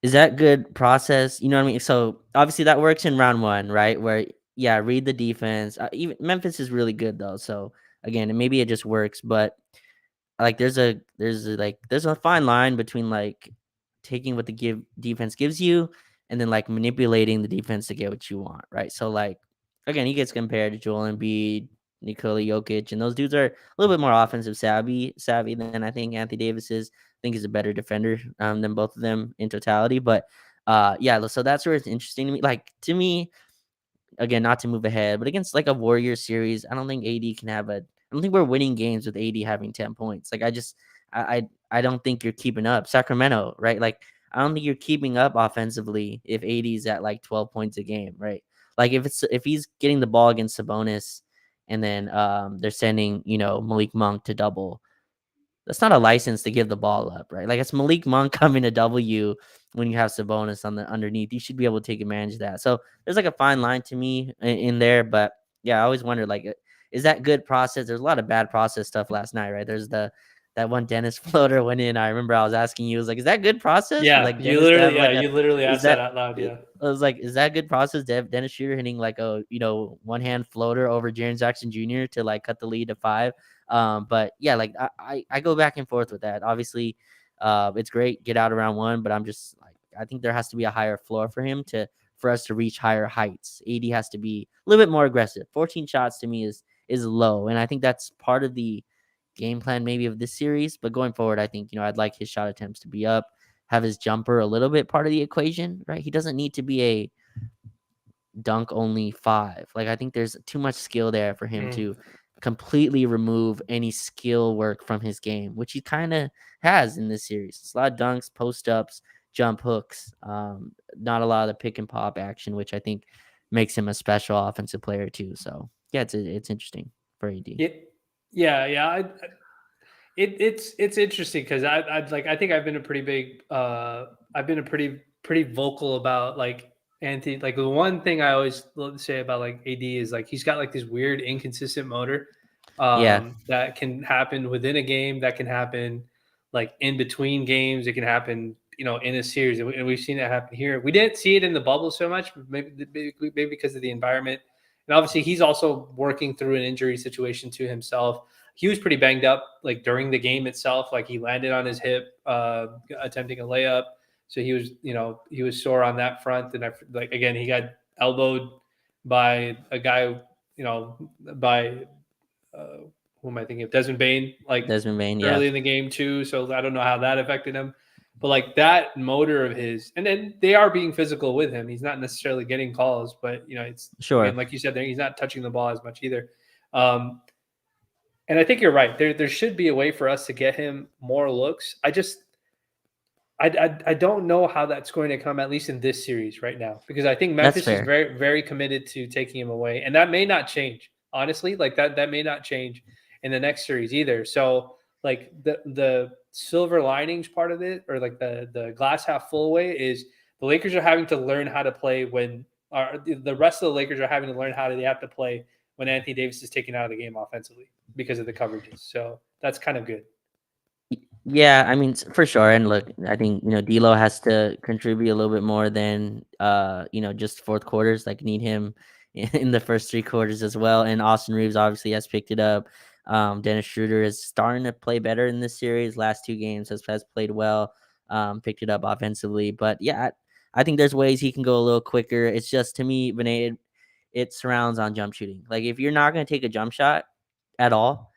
Is that good process? You know what I mean? So obviously that works in round one, right? Where yeah, read the defense. Even Memphis is really good though. So again, and maybe it just works, but like there's a fine line between like taking what the defense gives you and then like manipulating the defense to get what you want, right? So like again, he gets compared to Joel Embiid, Nikola Jokic, and those dudes are a little bit more offensive savvy than I think Anthony Davis is. I think he's a better defender than both of them in totality. But yeah, so that's where it's interesting to me. Like to me, again, not to move ahead, but against like a Warriors series, I don't think AD can have a. I don't think we're winning games with AD having 10 points. Like I don't think you're keeping up. Sacramento, right? Like I don't think you're keeping up offensively if AD's at like 12 points a game, right? Like if he's getting the ball against Sabonis and then they're sending Malik Monk to double, that's not a license to give the ball up, right? Like it's Malik Monk coming to W when you have Sabonis on the underneath. You should be able to take advantage of that. So there's like a fine line to me in there, but yeah, I always wonder like, is that good process? There's a lot of bad process stuff last night, right? There's that one Dennis floater went in. I remember I was asking you, I was like, is that good process for Yeah, like Dennis to have like you literally is asked that that out loud. Yeah. I was like, is that good process? Dennis Schroeder hitting like a one hand floater over Jaren Jackson Jr. to like cut the lead to 5. But yeah, like I go back and forth with that. Obviously, it's great get out around 1, but I'm just like I think there has to be a higher floor for him for us to reach higher heights. AD has to be a little bit more aggressive. 14 shots to me is low, and I think that's part of the game plan maybe of this series. But going forward, I think I'd like his shot attempts to be up, have his jumper a little bit part of the equation, right? He doesn't need to be a dunk only 5. Like I think there's too much skill there for him to completely remove any skill work from his game, which he kind of has in this series. It's a lot of dunks, post ups, jump hooks, not a lot of the pick and pop action, which I think makes him a special offensive player too. So yeah, it's interesting for AD. Yeah. It's interesting because I think I've been a pretty big I've been a pretty vocal about like Anthony. Like the one thing I always love to say about like AD is like he's got like this weird inconsistent motor Yeah, that can happen within a game, that can happen like in between games, it can happen in a series, and we've seen it happen here. We didn't see it in the bubble so much, maybe because of the environment, and obviously he's also working through an injury situation to himself. He was pretty banged up like during the game itself. Like he landed on his hip, attempting a layup. So he was sore on that front. And like, again, he got elbowed by a guy, by who am I thinking of? Desmond Bain, like Desmond Bain. Yeah, early in the game too. So I don't know how that affected him. But like that motor of his, and then they are being physical with him. He's not necessarily getting calls, but it's sure. again, like you said, he's not touching the ball as much either. And I think you're right. There should be a way for us to get him more looks. I don't know how that's going to come, at least in this series right now, because I think That's Memphis is fair. very, very committed to taking him away, and that may not change. Honestly, like that may not change in the next series either. So, like the silver linings part of it, or like the glass half full way, is the Lakers are having to learn how to play when, or the rest of the Lakers are having to learn how they have to play when Anthony Davis is taken out of the game offensively because of the coverages. So that's kind of good. Yeah, I mean, for sure. And look, I think, D'Lo has to contribute a little bit more than, just fourth quarters. Like, need him in the first 3 quarters as well. And Austin Reeves obviously has picked it up. Dennis Schroeder is starting to play better in this series. Last 2 games has played well, picked it up offensively. But yeah, I think there's ways he can go a little quicker. It's just, to me, Vinay, it surrounds on jump shooting. Like, if you're not going to take a jump shot at all,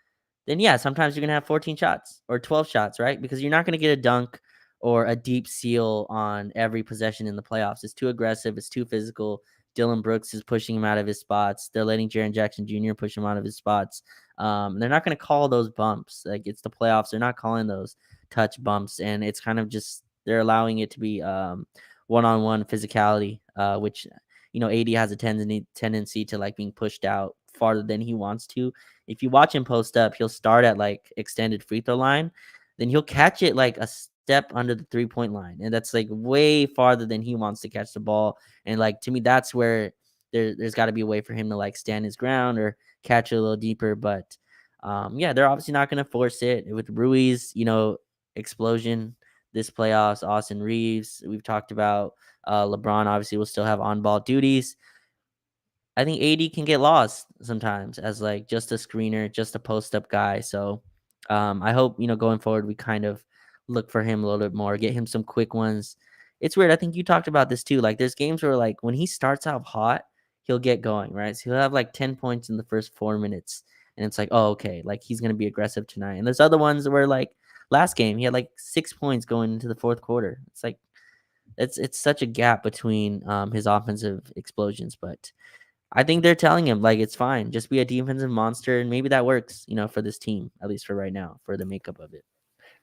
then yeah, sometimes you're going to have 14 shots or 12 shots, right? Because you're not going to get a dunk or a deep seal on every possession in the playoffs. It's too aggressive. It's too physical. Dylan Brooks is pushing him out of his spots. They're letting Jaren Jackson Jr. push him out of his spots. They're not going to call those bumps. Like, it's the playoffs. They're not calling those touch bumps. And it's kind of just, they're allowing it to be one-on-one physicality, which, AD has a tendency to like being pushed out farther than he wants to. If you watch him post up, he'll start at like extended free throw line, then he'll catch it like step under the 3-point line, and that's like way farther than he wants to catch the ball. And like to me, that's where there's got to be a way for him to like stand his ground or catch it a little deeper. But yeah, they're obviously not going to force it with Ruiz. Explosion this playoffs. Austin Reeves, we've talked about. LeBron obviously will still have on-ball duties. I think AD can get lost sometimes as like just a screener, just a post-up guy. So I hope going forward we kind of look for him a little bit more, get him some quick ones. It's weird. I think you talked about this too. Like there's games where like when he starts out hot, he'll get going, right? So he'll have like 10 points in the first 4 minutes, and it's like, oh, okay, like he's gonna be aggressive tonight. And there's other ones where like last game he had like 6 points going into the fourth quarter. It's like it's such a gap between his offensive explosions, but I think they're telling him like it's fine, just be a defensive monster, and maybe that works, for this team at least for right now for the makeup of it.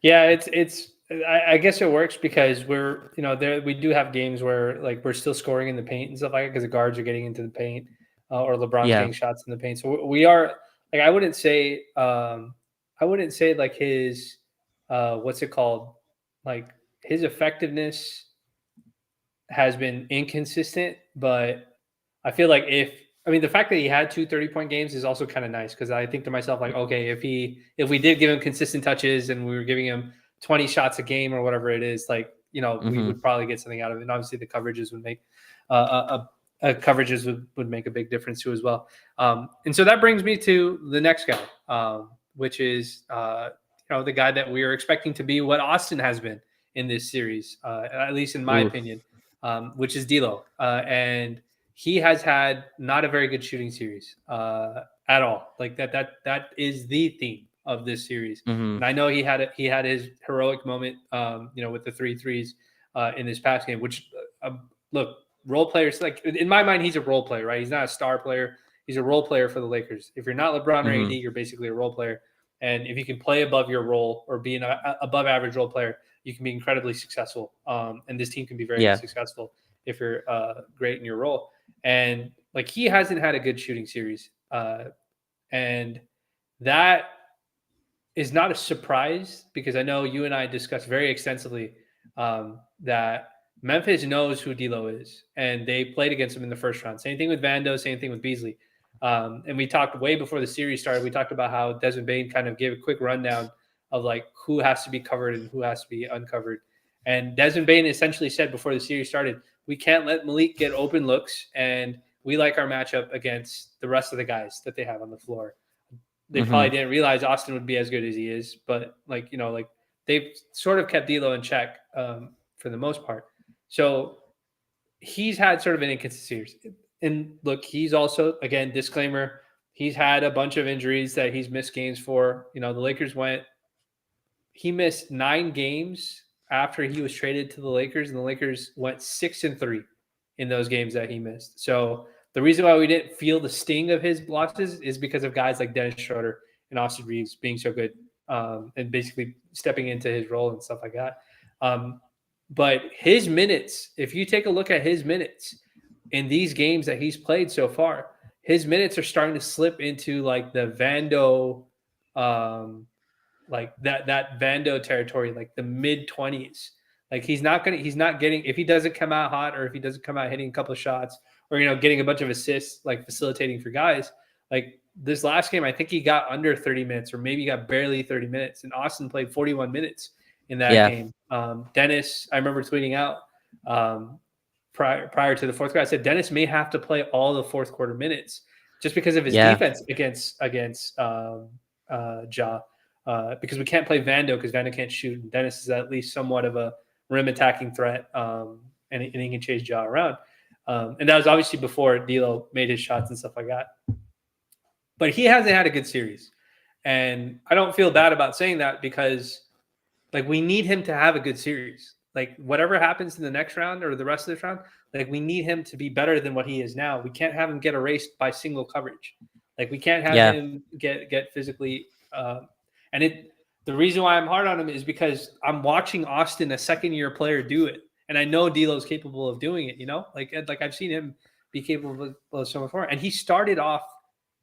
Yeah, it's. I guess it works because we're there. We do have games where like we're still scoring in the paint and stuff like that because the guards are getting into the paint or LeBron's Yeah, getting shots in the paint. So we are like I wouldn't say like his what's it called, like his effectiveness has been inconsistent, but I feel like the fact that he had 2 30-point games is also kind of nice because I think to myself, like, okay, if we did give him consistent touches and we were giving him 20 shots a game or whatever it is, like, we hmm would probably get something out of it. And obviously the coverages would make would make a big difference too as well. And so that brings me to the next guy, which is the guy that we are expecting to be what Austin has been in this series, at least in my Oof. opinion, which is D'Lo, and he has had not a very good shooting series at all. Like that is the theme of this series. hmm And I know he had his heroic moment, with the 3 threes in this past game. Which look, role players, like in my mind, he's a role player, right? He's not a star player. He's a role player for the Lakers. If you're not LeBron or AD, hmm you're basically a role player. And if you can play above your role or be an above average role player, you can be incredibly successful. And this team can be very Yeah. successful if you're great in your role. And like he hasn't had a good shooting series, and that is not a surprise because I know you and I discussed very extensively that Memphis knows who D'Lo is, and they played against him in the first round. Same thing with Vando, same thing with Beasley. And we talked way before the series started. We talked about how Desmond Bain kind of gave a quick rundown of like who has to be covered and who has to be uncovered. And Desmond Bain essentially said before the series started, we can't let Malik get open looks, and we like our matchup against the rest of the guys that they have on the floor. They hmm probably didn't realize Austin would be as good as he is, but like they've sort of kept D'Lo in check for the most part. So he's had sort of an inconsistent series. And look, he's also, again, disclaimer, he's had a bunch of injuries that he's missed games for. The Lakers he missed 9 games after he was traded to the Lakers, and the Lakers went 6-3 in those games that he missed. So the reason why we didn't feel the sting of his losses is because of guys like Dennis Schroeder and Austin Reeves being so good and basically stepping into his role and stuff like that. But his minutes, if you take a look at his minutes in these games that he's played so far, his minutes are starting to slip into like the Vando, like that Vando territory, like the mid-20s. Like he's not getting, if he doesn't come out hot or if he doesn't come out hitting a couple of shots or getting a bunch of assists, like facilitating for guys. Like this last game, I think he got under 30 minutes or maybe got barely 30 minutes, and Austin played 41 minutes in that Yeah. game. Dennis, I remember tweeting out prior to the fourth quarter, I said Dennis may have to play all the fourth quarter minutes just because of his Yeah. defense against Ja. Because we can't play Vando because Vando can't shoot. And Dennis is at least somewhat of a rim attacking threat, and he can chase Ja around. And that was obviously before D'Lo made his shots and stuff like that. But he hasn't had a good series, and I don't feel bad about saying that because, like, we need him to have a good series. Like, whatever happens in the next round or the rest of this round, like, we need him to be better than what he is now. We can't have him get erased by single coverage. Like, we can't have Yeah. him get physically. The reason why I'm hard on him is because I'm watching Austin, a second-year player, do it, and I know D'Lo's capable of doing it. Like I've seen him be capable of so much more. And he started off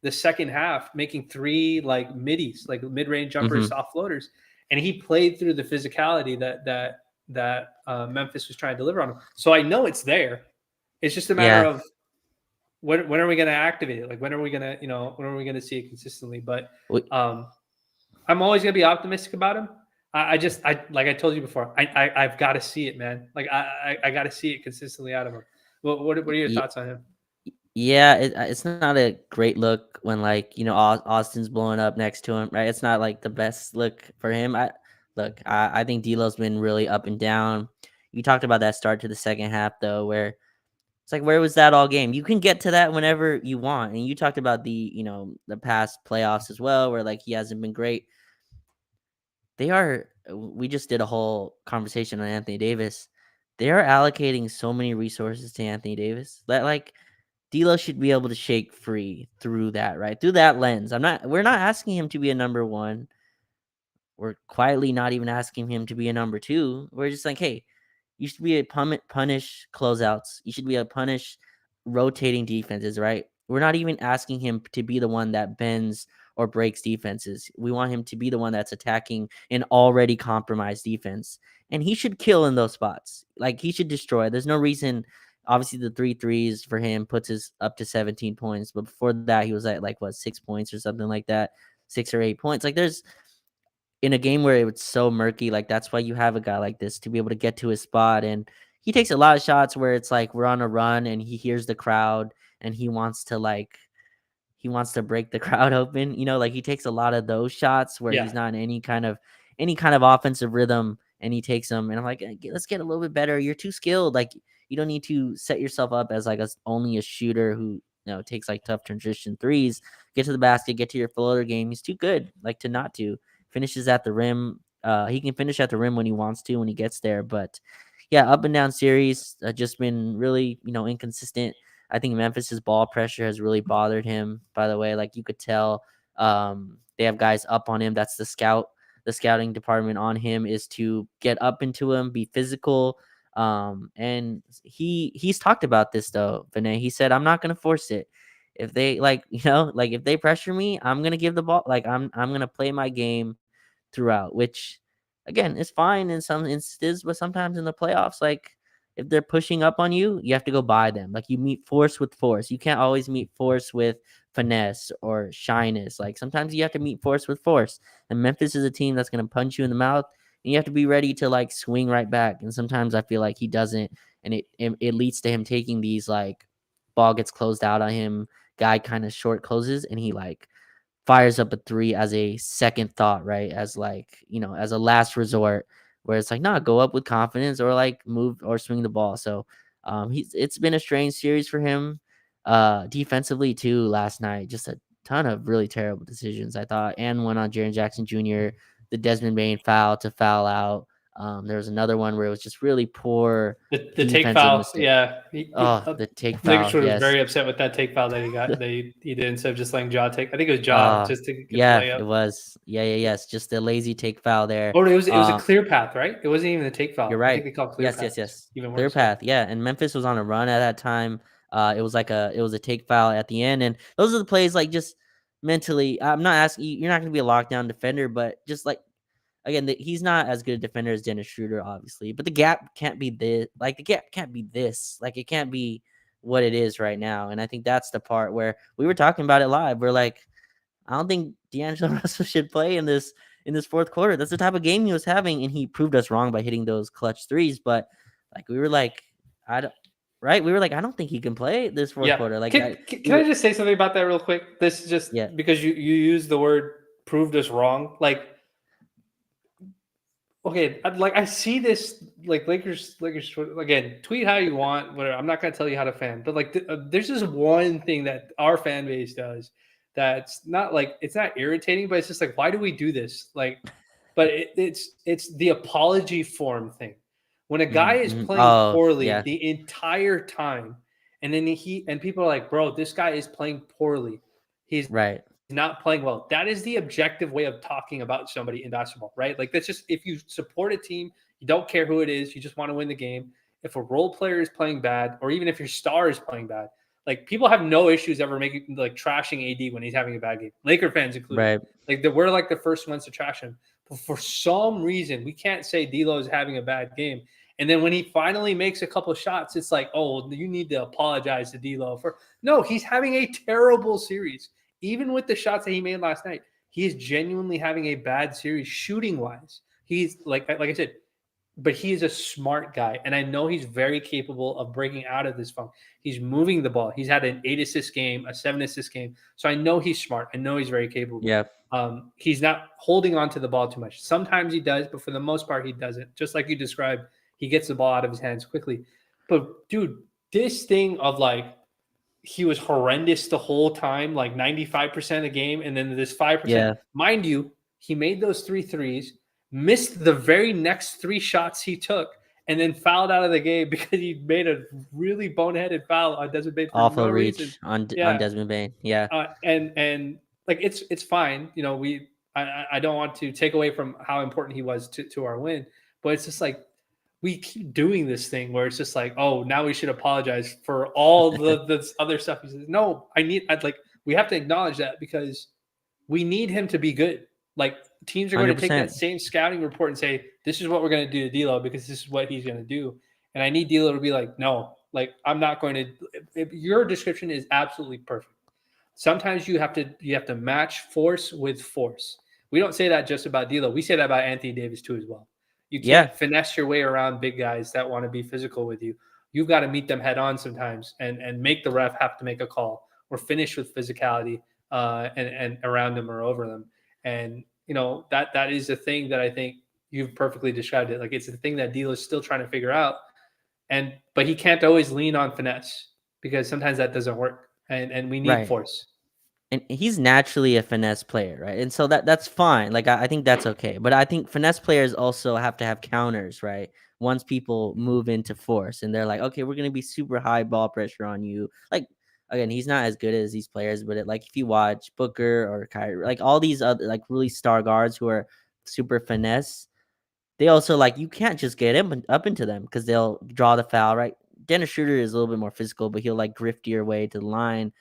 the second half making 3 like middies, like mid-range jumpers, hmm soft floaters, and he played through the physicality that Memphis was trying to deliver on him. So I know it's there. It's just a matter Yeah. of when are we going to activate it? Like when are we going to when are we going to see it consistently? But We, I'm always going to be optimistic about him. I like I told you before, I've got to see it, man. Like I got to see it consistently out of him. What are your y- thoughts on him? yeah, it's not a great look when like Austin's blowing up next to him, right? It's not like the best look for him. I think D'Lo's been really up and down. You talked about that start to the second half though, where it's like, where was that all game? You can get to that whenever you want, and you talked about the past playoffs as well, where like he hasn't been great. We just did a whole conversation on Anthony Davis. They are allocating so many resources to Anthony Davis that like D'Lo should be able to shake free through that, right? Through that lens. We're not asking him to be a number one. We're quietly not even asking him to be a number two. We're just like, hey, you should be a punish closeouts. You should be a punish rotating defenses, right? We're not even asking him to be the one that bends or breaks defenses. We want him to be the one that's attacking an already compromised defense. And he should kill in those spots. Like he should destroy. There's no reason. Obviously, the 3 threes for him puts us up to 17 points. But before that, he was at like 6 points or something like that, 6 or 8 points. Like there's in a game where it was so murky, like that's why you have a guy like this to be able to get to his spot. And he takes a lot of shots where it's like we're on a run and he hears the crowd and he wants to break the crowd open. Like he takes a lot of those shots where Yeah, he's not in any kind of offensive rhythm, and he takes them. And I'm like, let's get a little bit better. You're too skilled. Like you don't need to set yourself up as like only a shooter who takes like tough transition threes. Get to the basket, get to your floater game. He's too good like to not to. Finishes at the rim. He can finish at the rim when he wants to when he gets there. But yeah, up and down series. Just been really inconsistent. I think Memphis's ball pressure has really bothered him. By the way, like you could tell, they have guys up on him. That's the scouting department on him is to get up into him, be physical. And he's talked about this though, Vinay. He said, "I'm not gonna force it. If they like if they pressure me, I'm gonna give the ball. Like I'm gonna play my game throughout." Which again is fine in some instances, but sometimes in the playoffs, like if they're pushing up on you, you have to go by them. Like you meet force with force. You can't always meet force with finesse or shyness. Like sometimes you have to meet force with force. And Memphis is a team that's going to punch you in the mouth, and you have to be ready to like swing right back. And sometimes I feel like he doesn't, and it leads to him taking these like ball gets closed out on him, guy kind of short closes, and he like fires up a three as a second thought, right? As like, as a last resort, where it's like, nah, go up with confidence or like move or swing the ball. So it's been a strange series for him. Defensively too, last night, just a ton of really terrible decisions, I thought, and one on Jaren Jackson Jr., the Desmond Bain foul to foul out. There was another one where it was just really poor the take defensive foul. mistake. Yeah, Oh, the take foul. Lakers was Yes. very upset with that take foul that he got. He did instead of just letting Ja take. I think it was Ja Uh just to get the yeah, layup. it was. Yeah, yes. Just a lazy take foul there. Oh, it was a clear path, right? It wasn't even a take You're foul. I think right. they call clear Yes, path. yes, yes. Even Clear worse. Yeah. path. Yeah. And Memphis was on a run at that time. It was a take foul at the end. And those are the plays like just mentally. I'm not asking you, you're not gonna be a lockdown defender, but just like again, he's not as good a defender as Dennis Schroeder, obviously. But the gap can't be this. Like the gap can't be this. Like it can't be what it is right now. And I think that's the part where we were talking about it live. We're like, I don't think D'Angelo Russell should play in this fourth quarter. That's the type of game he was having, and he proved us wrong by hitting those clutch threes. But like we were like, I don't right. We were like, I don't think he can play this fourth Yeah. quarter. Like Can I just say something about that real quick? This is just yeah, because you use the word proved us wrong. Like, okay, like I see this like Lakers again. Tweet how you want, whatever. I'm not gonna tell you how to fan, but like there's just one thing that our fan base does that's not like it's not irritating, but it's just like why do we do this? Like, but it's the apology form thing. When a guy is playing Oh poorly yeah, the entire time, and then people are like, bro, this guy is playing poorly. He's right, not playing well. That is the objective way of talking about somebody in basketball, right? Like that's just if you support a team, you don't care who it is, you just want to win the game. If a role player is playing bad, or even if your star is playing bad, like people have no issues ever trashing AD when he's having a bad game. Laker fans included. right. Like we're like the first ones to trash him. But for some reason, we can't say D'Lo is having a bad game. And then when he finally makes a couple shots, it's like, oh, you need to apologize to D'Lo for no. He's having a terrible series, even with the shots that he made last night. He is genuinely having a bad series shooting wise. He's like I said, but he is a smart guy, and I know he's very capable of breaking out of this funk. He's moving the ball. He's had an 8 assist game, a 7 assist game, so I know he's smart. I know he's very capable. Yeah. He's not holding on to the ball too much. Sometimes he does, but for the most part, he doesn't. Just like you described, he gets the ball out of his hands quickly. But dude, this thing of like he was horrendous the whole time, like 95% of the game, and then this 5%. Yeah. Mind you, he made those three threes, missed the very next three shots he took, and then fouled out of the game because he made a really boneheaded foul on Desmond Bane for Awful no reason. reach on Yeah, Desmond Bane. Yeah. and like it's fine. You know, I don't want to take away from how important he was to our win, but it's just like we keep doing this thing where it's just like, oh, now we should apologize for all the other stuff. He says, no, I'd like we have to acknowledge that because we need him to be good. Like teams are going to take that 100%. same scouting report and say, this is what we're going to do to D'Lo because this is what he's going to do. And I need D'Lo to be like, no, like I'm not going to. If your description is absolutely perfect. Sometimes you have to match force with force. We don't say that just about D'Lo. We say that about Anthony Davis too as well. You Yeah. can't finesse your way around big guys that want to be physical with you. You've got to meet them head on sometimes and make the ref have to make a call or finish with physicality and around them or over them. And you know that is a thing that I think you've perfectly described it. Like it's a thing that D'Lo is still trying to figure out. But he can't always lean on finesse because sometimes that doesn't work. And we need Right. force. And he's naturally a finesse player, right? And so that's fine. Like I think that's okay. But I think finesse players also have to have counters, right? Once people move into force and they're like, okay, we're gonna be super high ball pressure on you. Like again, he's not as good as these players, but like if you watch Booker or Kyrie, like all these other like really star guards who are super finesse, they also like you can't just get him up into them because they'll draw the foul, right? Dennis Schroeder is a little bit more physical, but he'll like grift your way to the line.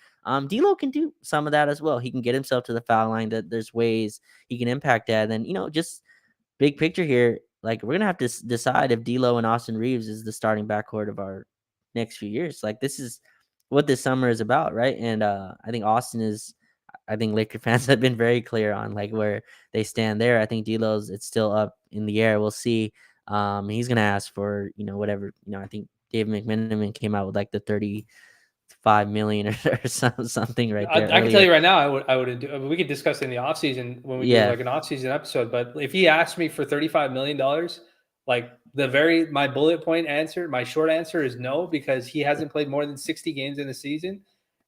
D'Lo can do some of that as well. He can get himself to the foul line. That there's ways he can impact that. And just big picture here, like we're gonna have to decide if D'Lo and Austin Reeves is the starting backcourt of our next few years. Like this is what this summer is about, right? And I think Austin is. I think Laker fans have been very clear on like where they stand there. I think D'Lo's it's still up in the air. We'll see. He's gonna ask for whatever. I think Dave McMenamin came out with like the 35 million or something right there. I can tell you right now, I would do. I mean, we could discuss in the offseason when we do Yeah, like an offseason episode. But if he asked me for $35 million, like my bullet point answer, my short answer is no because he hasn't played more than 60 games in the season,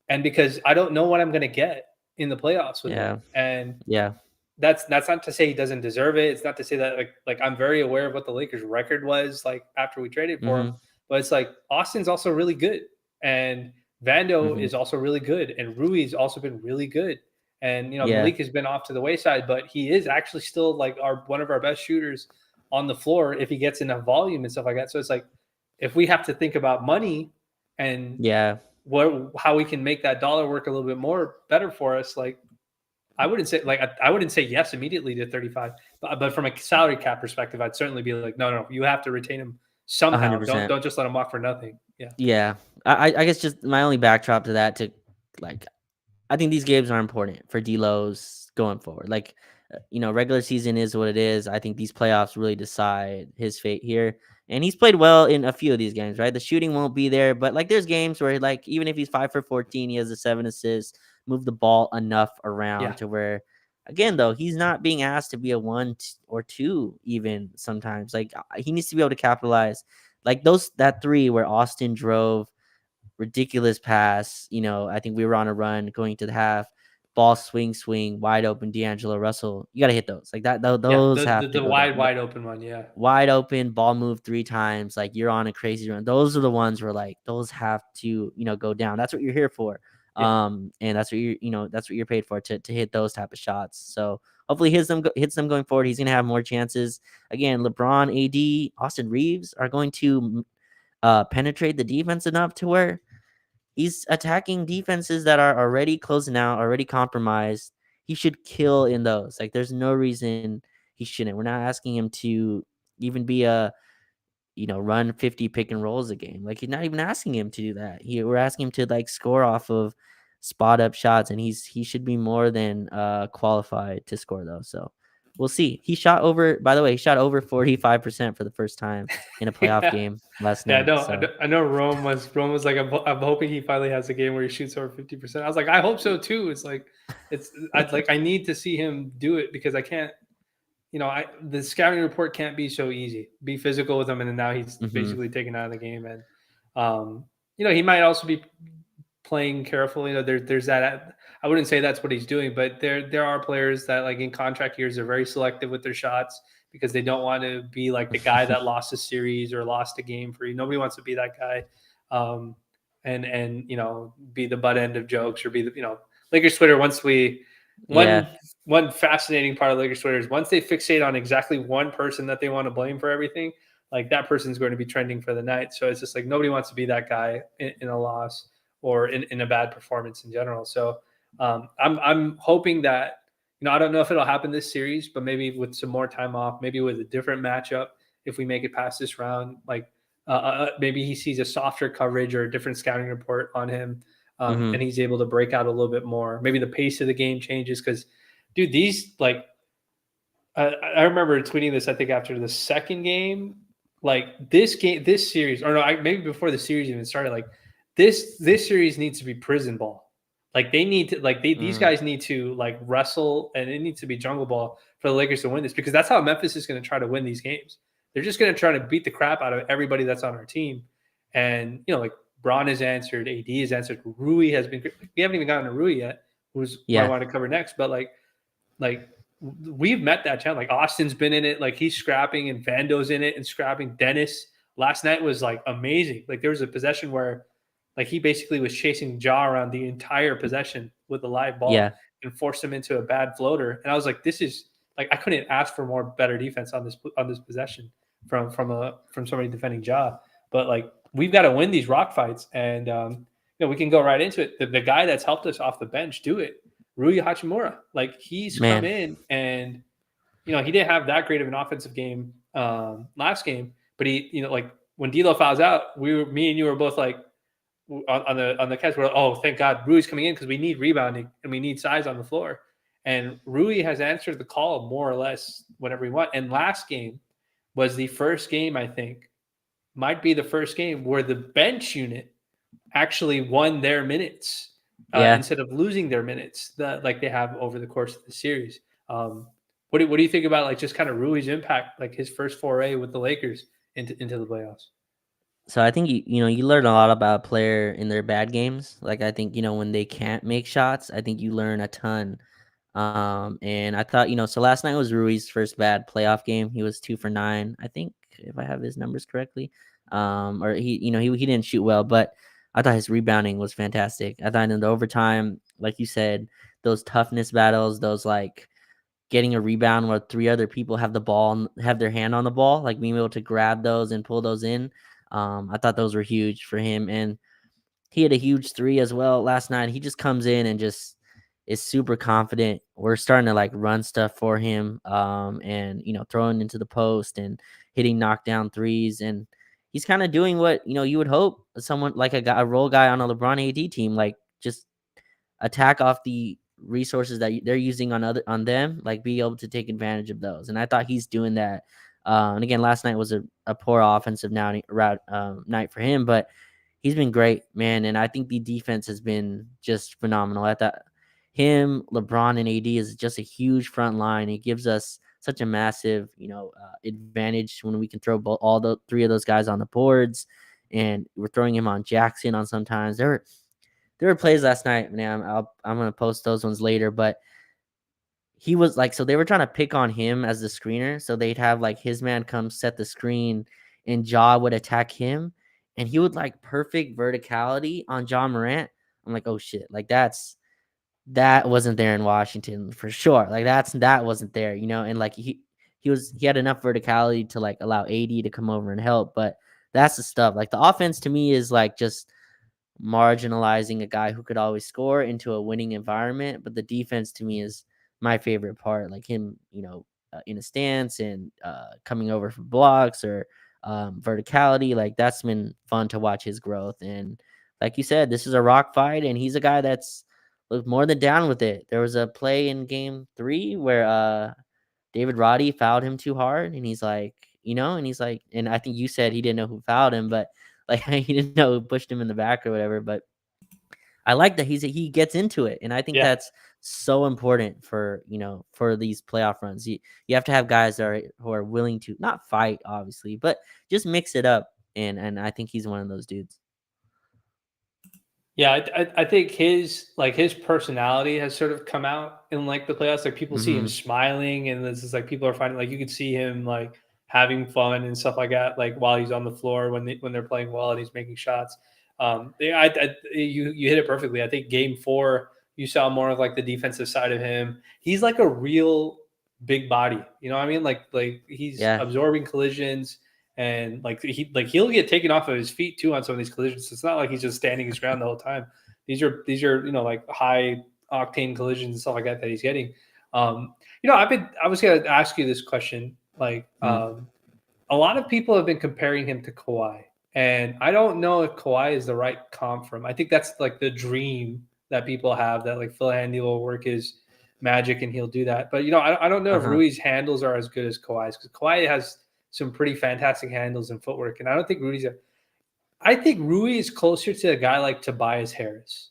and because I don't know what I'm going to get in the playoffs with yeah, him. And yeah. that's not to say he doesn't deserve it. It's not to say that like I'm very aware of what the Lakers record was like after we traded for him. Mm-hmm, But it's like Austin's also really good. And Vando mm-hmm. is also really good. And Rui's also been really good. And Yeah, Malik has been off to the wayside, but he is actually still like one of our best shooters on the floor if he gets enough volume and stuff like that. So it's like if we have to think about money and yeah. how we can make that dollar work a little bit more better for us, like I wouldn't say yes immediately to 35, but from a salary cap perspective, I'd certainly be like, no, you have to retain him somehow. Don't 100%. don't just let him walk for nothing. Yeah, Yeah. I guess just my only backdrop to that to like I think these games are important for D'Lo's going forward. Like, regular season is what it is. I think these playoffs really decide his fate here. And he's played well in a few of these games, right? The shooting won't be there, but like there's games where like even if he's 5 for 14, he has a 7 assists, move the ball enough around yeah, to where again though, he's not being asked to be a or two even sometimes. Like he needs to be able to capitalize. Like that three where Austin drove ridiculous pass. I think we were on a run going to the half. Ball swing, wide open. D'Angelo Russell, you got to hit those like that. yeah. Those The have to the go wide down. wide open one. Yeah, Wide open, ball moved 3 times. Like you're on a crazy run. Those are the ones where like those have to go down. That's what you're here for. yeah. And that's what that's what you're paid for to hit those type of shots. So hopefully hits them going forward. He's gonna have more chances. Again, LeBron, AD, Austin Reeves are going to penetrate the defense enough to where he's attacking defenses that are already closing out, already compromised. He should kill in those. Like, there's no reason he shouldn't. We're not asking him to even be a run 50 pick and rolls a game. Like, you're not even asking him to do that. We're asking him to like score off of spot up shots, and he should be more than qualified to score those. So we'll see. By the way, he shot over 45% for the first time in a playoff Yeah. game last Yeah, night. So I know Rome was like, I'm hoping he finally has a game where he shoots over 50%. I was like, I hope so too. It's like, I need to see him do it because I can't, the scouting report can't be so easy. Be physical with him, and then now he's mhm. basically taken out of the game. And he might also be playing careful. There's that. I wouldn't say that's what he's doing, but there are players that like in contract years are very selective with their shots because they don't want to be like the guy that lost a series or lost a game for you. Nobody wants to be that guy, and be the butt end of jokes or be the Lakers Twitter. Yeah. One fascinating part of Lakers Twitter is once they fixate on exactly one person that they want to blame for everything, like that person's going to be trending for the night. So it's just like nobody wants to be that guy in a loss or in a bad performance in general. So I'm hoping that I don't know if it'll happen this series, but maybe with some more time off, maybe with a different matchup, if we make it past this round, like maybe he sees a softer coverage or a different scouting report on him, Mhm. and he's able to break out a little bit more. Maybe the pace of the game changes because, dude, these like I remember tweeting this. I think after the second game, like this series, or no, maybe before the series even started, like this series needs to be prison ball. Like they need to, like these Mm. guys need to like wrestle, and it needs to be jungle ball for the Lakers to win this because that's how Memphis is going to try to win these games. They're just going to try to beat the crap out of everybody that's on our team, and like Braun has answered, AD has answered, Rui has been. We haven't even gotten to Rui yet, who's who I Yeah. want to cover next, but like we've met that challenge. Like Austin's been in it, like he's scrapping, and Vando's in it and scrapping. Dennis last night was like amazing. Like there was a possession where like he basically was chasing Ja around the entire possession with a live ball Yeah. and forced him into a bad floater. And I was like, this is like I couldn't ask for more better defense on this possession from somebody defending Ja. But like we've got to win these rock fights, and we can go right into it. The guy that's helped us off the bench do it, Rui Hachimura. Like he's come Man. in and he didn't have that great of an offensive game last game, but he like when D'Lo fouls out, me and you were both like on the catch. We're like, oh, thank God Rui's coming in because we need rebounding and we need size on the floor. And Rui has answered the call more or less whenever we want. And last game was the first game, I think, might be the first game where the bench unit actually won their minutes Yeah. instead of losing their minutes that like they have over the course of the series. What do you think about like just kind of Rui's impact, like his first foray with the Lakers into the playoffs? So I think you learn a lot about a player in their bad games. Like, I think when they can't make shots, I think you learn a ton. And I thought so last night was Rui's first bad playoff game. He was 2 for 9, I think, if I have his numbers correctly. Or he didn't shoot well, but I thought his rebounding was fantastic. I thought in the overtime, like you said, those toughness battles, those like getting a rebound where three other people have the ball and have their hand on the ball, like being able to grab those and pull those in. I thought those were huge for him. And he had a huge three as well last night. He just comes in and just is super confident. We're starting to like run stuff for him, and throwing into the post and hitting knockdown threes. And he's kind of doing what you would hope someone like a role guy on a LeBron AD team, like just attack off the resources that they're using on them, like be able to take advantage of those. And I thought he's doing that. And again, last night was a poor offensive night for him, but he's been great, man. And I think the defense has been just phenomenal. I thought him, LeBron, and AD is just a huge front line. It gives us such a massive, advantage when we can throw all the three of those guys on the boards, and we're throwing him on Jackson on sometimes. There were plays last night, man. I'm gonna post those ones later, but he was like, so they were trying to pick on him as the screener, so they'd have like his man come set the screen, and Ja would attack him, and he would like perfect verticality on Ja Morant. I'm like, oh shit, like that wasn't there in Washington for sure. Like that wasn't there, and like he had enough verticality to like allow AD to come over and help, but that's the stuff. Like the offense to me is like just marginalizing a guy who could always score into a winning environment. But the defense to me is my favorite part. Like him, in a stance and coming over for blocks or verticality. Like that's been fun to watch his growth. And like you said, this is a rock fight, and he's a guy that's looked more than down with it. There was a play in game 3 where David Roddy fouled him too hard, and he's like, and he's like, and I think you said he didn't know who fouled him, but like he didn't know who pushed him in the back or whatever. But I like that he gets into it, and I think Yeah. that's so important for for these playoff runs. You have to have guys that who are willing to not fight, obviously, but just mix it up, and I think he's one of those dudes. Yeah, I think his personality has sort of come out in like the playoffs. Like people see him Hmm. smiling, and this is like people are finding like you could see him like having fun and stuff like that. Like while he's on the floor when they're playing well and he's making shots. Yeah, you hit it perfectly. I think Game 4 you saw more of like the defensive side of him. He's like a real big body. You know what I mean? Like he's Yeah. absorbing collisions and he'll get taken off of his feet too on some of these collisions. It's not like he's just standing his ground the whole time. These are like high octane collisions and stuff like that he's getting. I was gonna ask you this question. Like Mm. a lot of people have been comparing him to Kawhi, and I don't know if Kawhi is the right comp for him. I think that's like the dream that people have that like Phil Handy will work his magic and he'll do that. But I don't know if Uh-huh. Rui's handles are as good as Kawhi's because Kawhi has some pretty fantastic handles and footwork, and I don't think Rui's. I think Rui is closer to a guy like Tobias Harris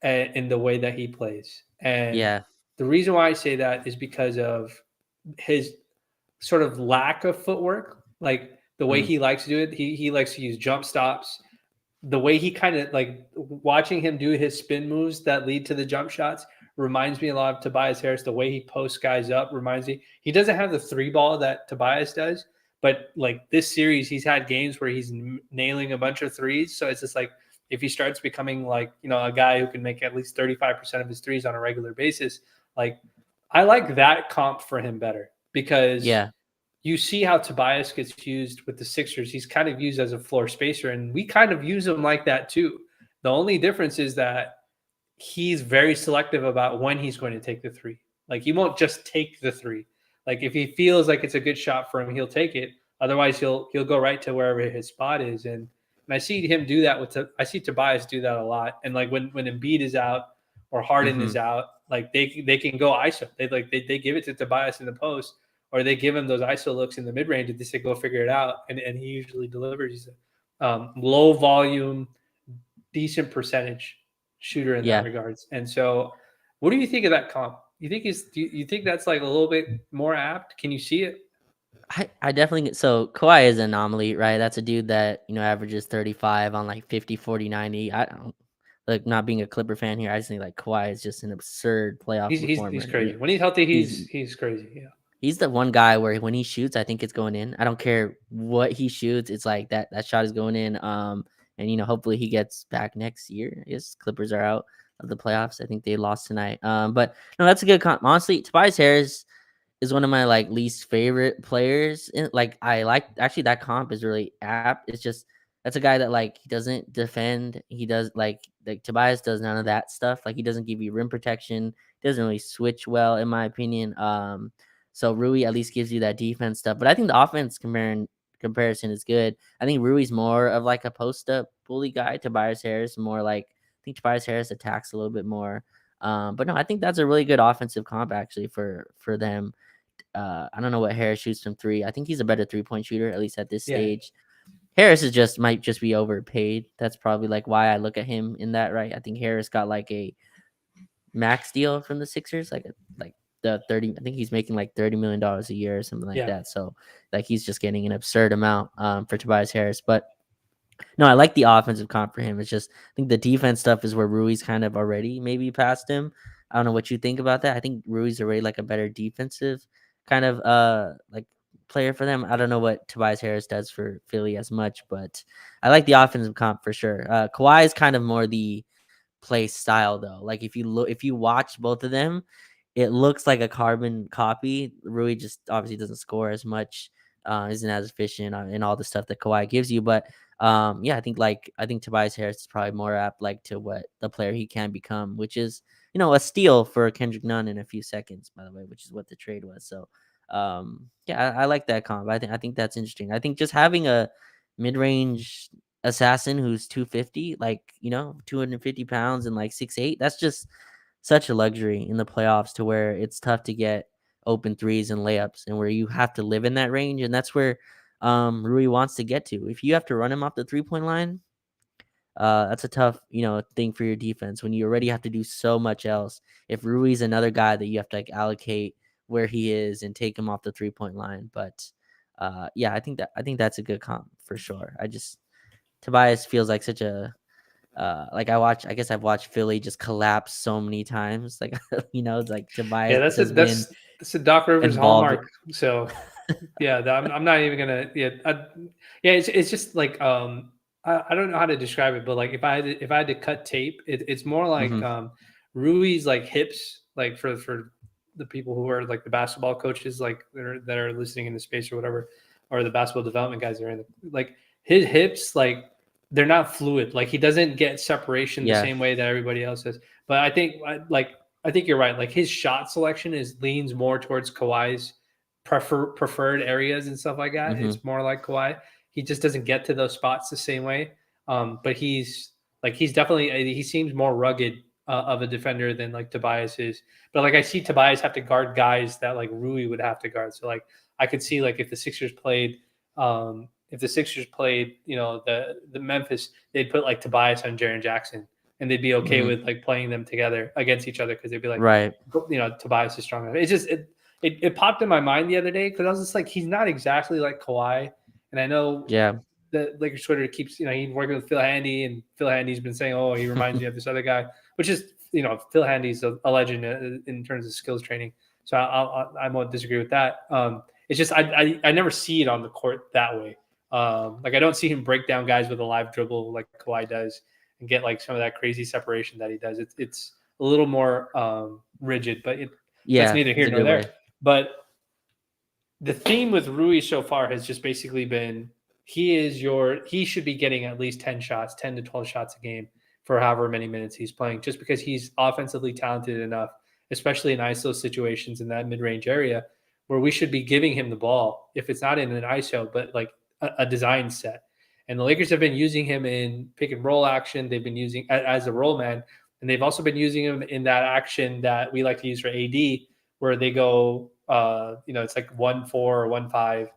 in the way that he plays, and Yeah. the reason why I say that is because of his sort of lack of footwork, like the way Mm. he likes to do it. He likes to use jump stops. The way he kind of like watching him do his spin moves that lead to the jump shots reminds me a lot of Tobias Harris. The way he posts guys up reminds me. He doesn't have the three ball that Tobias does, but like this series, he's had games where he's nailing a bunch of threes. So it's just like if he starts becoming like a guy who can make at least 35% of his threes on a regular basis, like I like that comp for him better because Yeah. you see how Tobias gets used with the Sixers. He's kind of used as a floor spacer, and we kind of use him like that too. The only difference is that he's very selective about when he's going to take the three. Like he won't just take the three. Like if he feels like it's a good shot for him, he'll take it. Otherwise, he'll go right to wherever his spot is. And I see him do that I see Tobias do that a lot. And like when Embiid is out or Harden is Hmm. out, like they can go ISO. They give it to Tobias in the post, or they give him those ISO looks in the mid range, and they say go figure it out. And he usually delivers. He's a low volume, decent percentage shooter in that Yeah. regards. And so, what do you think of that comp? Do you think that's like a little bit more apt? Can you see it? I definitely so Kawhi is an anomaly, right? That's a dude that, averages 35 on like 50, 40, 90. I don't like not being a Clipper fan here. I just think like Kawhi is just an absurd playoff He's performer. crazy. When he's healthy, He's he's crazy. Yeah. he's the one guy where when he shoots, I think it's going in. I don't care what he shoots. It's like that shot is going in. And hopefully he gets back next year. I guess Clippers are out of the playoffs. I think they lost tonight. But no, that's a good comp. Honestly, Tobias Harris is one of my like least favorite players. Like I like actually that comp is really apt. It's just that's a guy that like he doesn't defend. He does like Tobias does none of that stuff. Like he doesn't give you rim protection. Doesn't really switch well in my opinion. So Rui at least gives you that defense stuff. But I think the offense comparison is good. I think Rui's more of like a post up bully guy. Tobias Harris more like I think Tobias Harris attacks a little bit more. But no, I think that's a really good offensive comp actually for them. I don't know what Harris shoots from three. I think he's a better 3-point shooter, at least at this Yeah. stage. Harris is just might just be overpaid. That's probably like why I look at him in that right. I think Harris got like a max deal from the Sixers, like the 30. I think he's making like $30 million a year or something like Yeah. that. So like he's just getting an absurd amount for Tobias Harris. But no, I like the offensive comp for him. It's just I think the defense stuff is where Rui's kind of already maybe past him. I don't know what you think about that. I think Rui's already like a better defensive kind of like player for them. I don't know what Tobias Harris does for Philly as much, but I like the offensive comp for sure. Kawhi is kind of more the play style though. Like if you watch both of them, it looks like a carbon copy. Rui just obviously doesn't score as much, isn't as efficient in all the stuff that Kawhi gives you. But yeah, I think Tobias Harris is probably more apt like to what the player he can become, which is a steal for Kendrick Nunn in a few seconds, by the way, which is what the trade was. So Yeah, I like that comp. I think that's interesting. I think just having a mid range assassin who's 250, like 250 pounds and like 6'8", that's just such a luxury in the playoffs to where it's tough to get open threes and layups and where you have to live in that range. And that's where Rui wants to get to. If you have to run him off the 3-point line, that's a tough, thing for your defense when you already have to do so much else. If Rui's another guy that you have to like allocate where he is and take him off the 3-point line. But yeah, I think that's a good comp for sure. I just Tobias feels like such a I guess I've watched Philly just collapse so many times. Like it's like Yeah, Tobias that's a has been that's a Doc Rivers involved. hallmark. So yeah, I'm not even gonna. Yeah, it's just like I don't know how to describe it, but like if I had to cut tape, it's more like Hmm. Rui's like hips, like for the people who are like the basketball coaches, like that are listening in the space or whatever, or the basketball development guys that are in the, like his hips, like they're not fluid. Like he doesn't get separation the Yeah. same way that everybody else does. But I think you're right. Like his shot selection leans more towards Kawhi's preferred areas and stuff like that. Hmm. It's more like Kawhi. He just doesn't get to those spots the same way. But he's definitely he seems more rugged of a defender than like Tobias is. But like I see Tobias have to guard guys that like Rui would have to guard. So like I could see like if the Sixers played, the Memphis, they'd put like Tobias on Jaren Jackson, and they'd be okay Hmm. with like playing them together against each other because they'd be like, Right. Tobias is strong enough. It's just it popped in my mind the other day because I was just like, he's not exactly like Kawhi, and I know Yeah. the Lakers Twitter keeps he's working with Phil Handy, and Phil Handy's been saying, oh, he reminds me of this other guy, which is Phil Handy's a legend in terms of skills training. So I won't disagree with that. It's just I never see it on the court that way. Like I don't see him break down guys with a live dribble like Kawhi does and get like some of that crazy separation that he does. It's a little more rigid, but that's Yeah. neither It's here a nor good there. way. But the theme with Rui so far has just basically been he should be getting at least 10 shots, 10 to 12 shots a game for however many minutes he's playing, just because he's offensively talented enough, especially in ISO situations in that mid-range area, where we should be giving him the ball if it's not in an ISO, but like a design set. And the Lakers have been using him in pick and roll action. They've been using as a roll man, and they've also been using him in that action that we like to use for AD, where they go, it's like 1-4 or 1-5,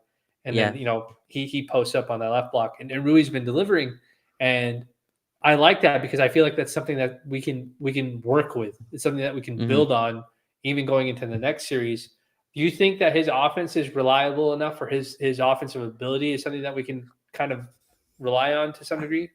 and then Yeah. he posts up on that left block, and Rui's been delivering, and I like that because I feel like that's something that we can work with. It's something that we can Hmm. build on, even going into the next series. Do you think that his offense is reliable enough, or his offensive ability is something that we can kind of rely on to some degree?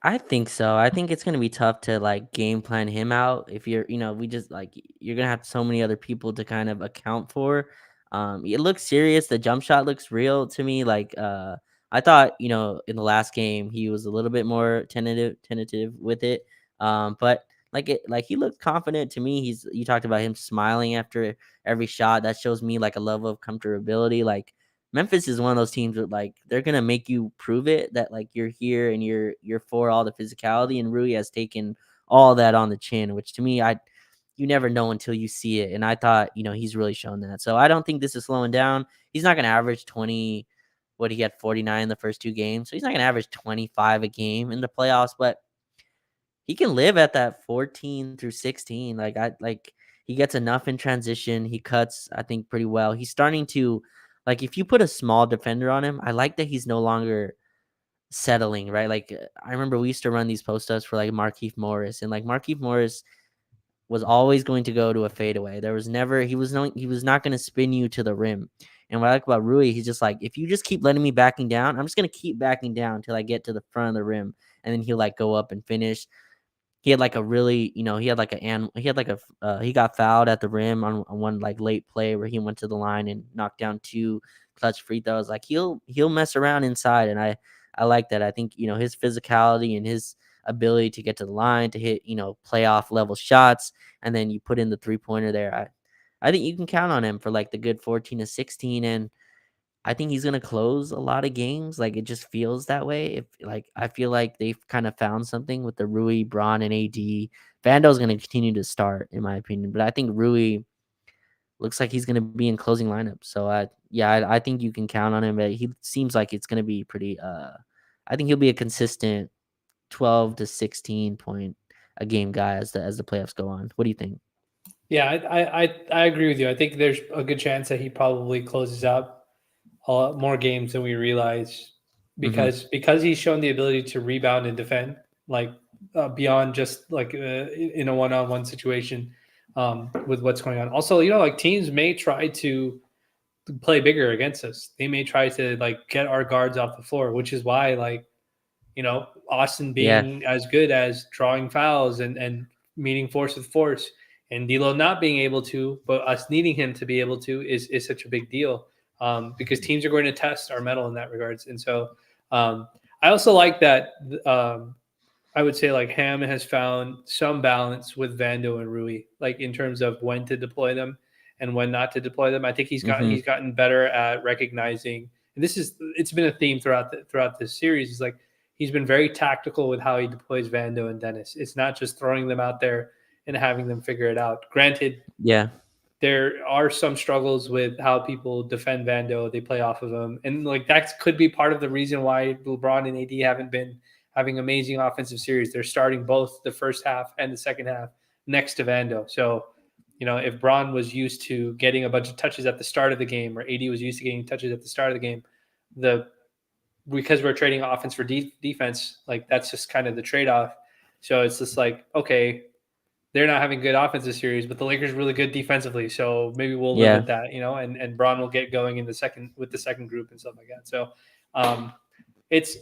I think so. I think it's gonna be tough to like game plan him out if we just like you're gonna have so many other people to kind of account for. It looks serious. The jump shot looks real to me. Like I thought, in the last game he was a little bit more tentative with it. But like he looked confident to me. You talked about him smiling after every shot. That shows me like a level of comfortability. Like Memphis is one of those teams that like they're gonna make you prove it that like you're here and you're for all the physicality, and Rui has taken all that on the chin, which to me you never know until you see it. And I thought, he's really shown that. So I don't think this is slowing down. He's not gonna average 20, what he had 49 in the first two games. So he's not gonna average 25 a game in the playoffs, but he can live at that 14 through 16. He gets enough in transition. He cuts, I think, pretty well. He's starting to like if you put a small defender on him, I like that he's no longer settling, right? Like I remember we used to run these post ups for like Markieff Morris, and like Markieff Morris was always going to go to a fadeaway. There was never he was not going to spin you to the rim. And what I like about Rui, he's just like, if you just keep letting me backing down, I'm just gonna keep backing down until I get to the front of the rim, and then he'll like go up and finish. He had like a really, he had like he got fouled at the rim on one like late play where he went to the line and knocked down two clutch free throws. Like he'll mess around inside, and I like that. I think his physicality and his ability to get to the line to hit playoff level shots, and then you put in the 3-pointer there. I think you can count on him for like the good 14 to 16, and I think he's gonna close a lot of games. Like it just feels that way. If like I feel like they've kind of found something with the Rui, Braun, and AD. Vando's gonna continue to start, in my opinion, but I think Rui, looks like he's going to be in closing lineup. So I think you can count on him. But he seems like it's going to be pretty. I think he'll be a consistent 12 to 16 point a game guy as the playoffs go on. What do you think? Yeah, I agree with you. I think there's a good chance that he probably closes out a lot more games than we realize Mm-hmm. because he's shown the ability to rebound and defend like beyond just like in a one-on-one situation with what's going on. Also, like teams may try to play bigger against us. They may try to like get our guards off the floor, which is why like Austin Yeah. being as good as drawing fouls and meeting force with force, and D'Lo not being able to, but us needing him to be able to is such a big deal because teams are going to test our metal in that regards. And so I also like that I would say like Ham has found some balance with Vando and Rui, like in terms of when to deploy them and when not to deploy them. I think Mm-hmm. he's gotten better at recognizing, and it's been a theme throughout this series. Is like he's been very tactical with how he deploys Vando and Dennis. It's not just throwing them out there and having them figure it out. Granted, Yeah. there are some struggles with how people defend Vando. They play off of him, and like that could be part of the reason why LeBron and AD haven't been having amazing offensive series. They're starting both the first half and the second half next to Vando. So, if Braun was used to getting a bunch of touches at the start of the game, or AD was used to getting touches at the start of the game, the because we're trading offense for defense, like that's just kind of the trade off. So it's just like, okay, they're not having good offensive series, but the Lakers are really good defensively. So maybe we'll live Yeah. with that, and Braun will get going in the second with the second group and stuff like that. So um, it's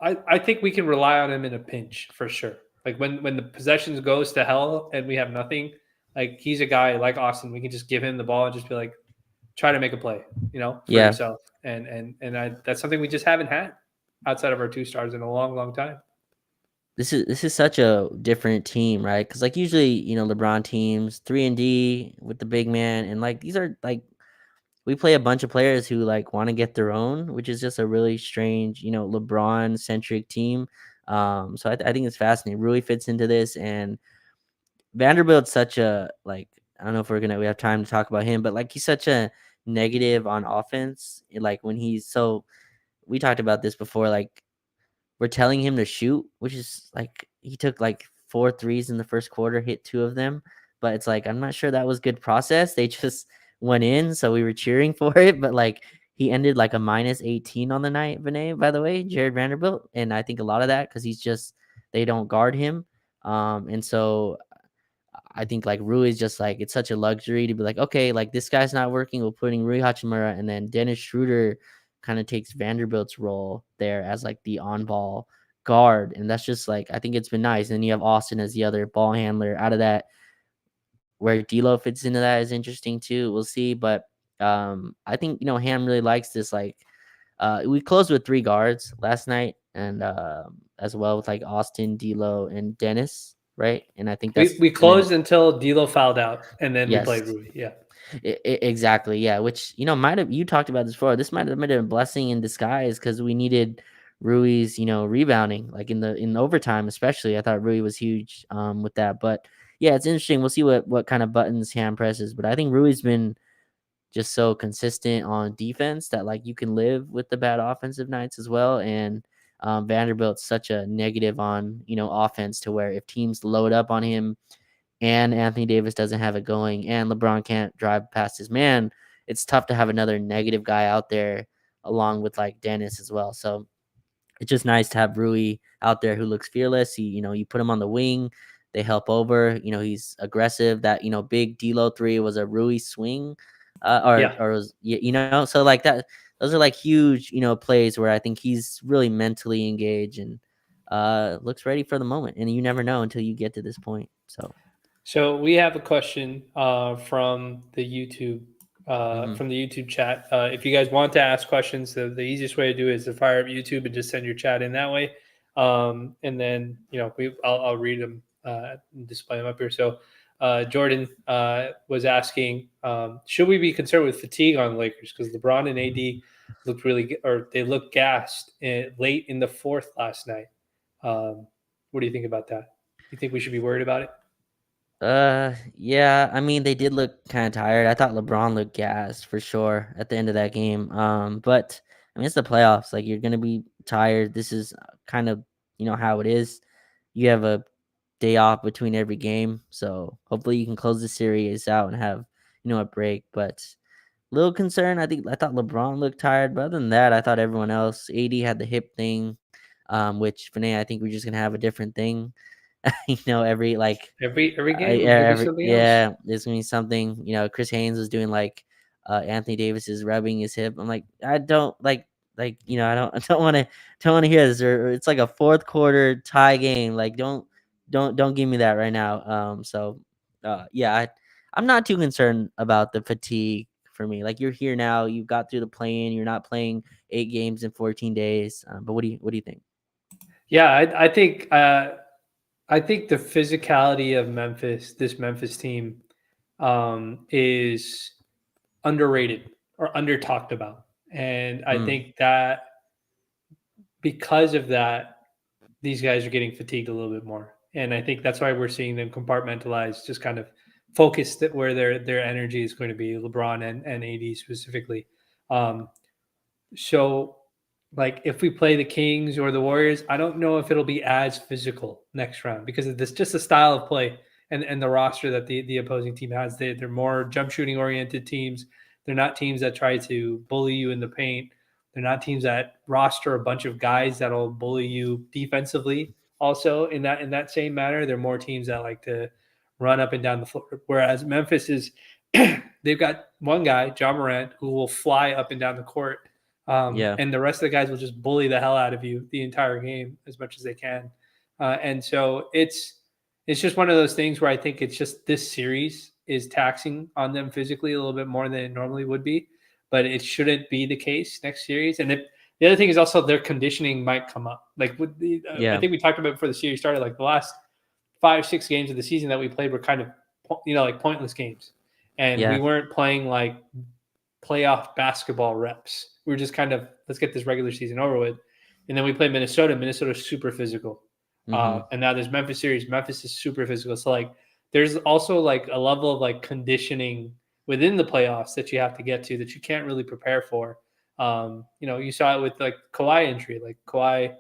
I think we can rely on him in a pinch for sure. Like when the possessions goes to hell and we have nothing, like he's a guy like Austin. We can just give him the ball and just be like, try to make a play, for Yeah. yourself. And that's something we just haven't had outside of our two stars in a long, long time. This is such a different team, right? Because like usually, LeBron teams 3-D with the big man, and like these are like we play a bunch of players who like want to get their own, which is just a really strange, LeBron centric team. So I think it's fascinating. Rui fits into this, and Vanderbilt's such a like I don't know if we have time to talk about him, but like he's such a negative on offense. Like when he's so we talked about this before, like we're telling him to shoot, which is like he took like 4 threes in the first quarter, hit 2 of them, but it's like I'm not sure that was good process. They just went in, so we were cheering for it, but like he ended like a minus 18 on the night, Vinay, by the way, Jared Vanderbilt, and I think a lot of that cuz he's just they don't guard him. And so I think like Rui is just like it's such a luxury to be like, okay, like this guy's not working. We're putting Rui Hachimura, and then Dennis Schroeder kind of takes Vanderbilt's role there as like the on ball guard. And that's just like I think it's been nice. And then you have Austin as the other ball handler out of that. Where D'Lo fits into that is interesting too. We'll see. But I think Ham really likes this like we closed with 3 guards last night, and as well with like Austin, D'Lo, and Dennis, right? And I think We that's we and then closed until D'Lo fouled out, and then we yes, played Rui. Yeah. exactly. Yeah, which might have you talked about this before. This might have been a blessing in disguise because we needed Rui's rebounding like in overtime, especially. I thought Rui was huge with that, but yeah, it's interesting. We'll see what kind of buttons Ham presses, but I think Rui's been just so consistent on defense that like you can live with the bad offensive nights as well. And Vanderbilt's such a negative on offense to where if teams load up on him and Anthony Davis doesn't have it going and LeBron can't drive past his man, it's tough to have another negative guy out there along with like Dennis as well. So it's just nice to have Rui out there who looks fearless. You put him on the wing, they help over. He's aggressive. That big D'Lo 3 was a Rui swing, Yeah. or was so like that. Those are like huge plays where I think he's really mentally engaged and looks ready for the moment. And you never know until you get to this point. So. So we have a question Mhm. from the YouTube chat. If you guys want to ask questions, the easiest way to do it is to fire up YouTube and just send your chat in that way. And then I'll read them and display them up here. So Jordan was asking, should we be concerned with fatigue on the Lakers because LeBron and AD looked or they looked gassed late in the fourth last night. What do you think about that? You think we should be worried about it? Yeah, I mean, they did look kind of tired. I thought LeBron looked gassed for sure at the end of that game. But I mean, it's the playoffs. Like, you're gonna be tired. This is kind of, how it is. You have a day off between every game, so hopefully you can close the series out and have, a break. But little concern. I thought LeBron looked tired, but other than that, I thought everyone else. AD had the hip thing, which Finay, I think we're just gonna have a different thing. Every like Every game yeah, is gonna be something else. there's gonna be something. Chris Haynes was doing like Anthony Davis is rubbing his hip. I'm like, I don't I don't I don't want to hear this. Or it's like a fourth quarter tie game. Like, don't give me that right now. Yeah, I'm not too concerned about the fatigue for me. Like, you're here now, you got through the play-in, you're not playing 8 games in 14 days. But what do you think? Yeah, I think the physicality of this Memphis team, is underrated or under talked about, and I Mm, think that because of that, these guys are getting fatigued a little bit more, and I think that's why we're seeing them compartmentalize, just kind of focused at where their energy is going to be. LeBron and AD specifically. Um, So, like, if we play the Kings or the Warriors, I don't know if it'll be as physical next round because of this, just the style of play and the roster that the opposing team has. They're more jump shooting oriented teams. They're not teams that try to bully you in the paint. They're not teams that roster a bunch of guys that'll bully you defensively. Also, in that same manner, they're more teams that like to run up and down the floor. Whereas Memphis is, they've got one guy, John Morant, who will fly up and down the court, yeah. and the rest of the guys will just bully the hell out of you the entire game as much as they can. And so it's just one of those things where I think it's just this series is taxing on them physically a little bit more than it normally would be, but it shouldn't be the case next series. And the other thing is also their conditioning might come up. Like I Yeah. think we talked about before the series started, like the last 5 6 games of the season that we played were kind of like pointless games, and we Yeah. weren't playing like playoff basketball reps. We were just kind of, let's get this regular season over with. And then we play Minnesota. Minnesota's super physical. Mhm. And now there's Memphis series. Memphis is super physical. So like there's also like a level of like conditioning within the playoffs that you have to get to that you can't really prepare for. You saw it with like Kawhi injury. Like Kawhi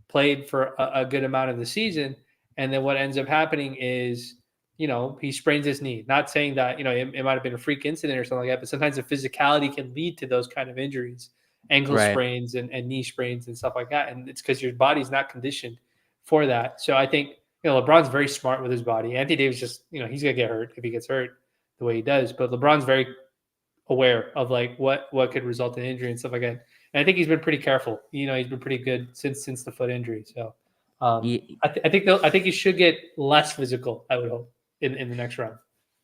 played for a good amount of the season, and then what ends up happening is he sprains his knee. Not saying that it might have been a freak incident or something like that, but sometimes the physicality can lead to those kind of injuries, ankle Right. sprains and knee sprains and stuff like that, and it's because your body's not conditioned for that. So I think LeBron's very smart with his body. Anthony Davis just he's gonna get hurt if he gets hurt the way he does, but LeBron's very aware of like what could result in injury and stuff like that. And I think he's been pretty careful. He's been pretty good since the foot injury. So Ye I think he should get less physical. I would hope in the next round.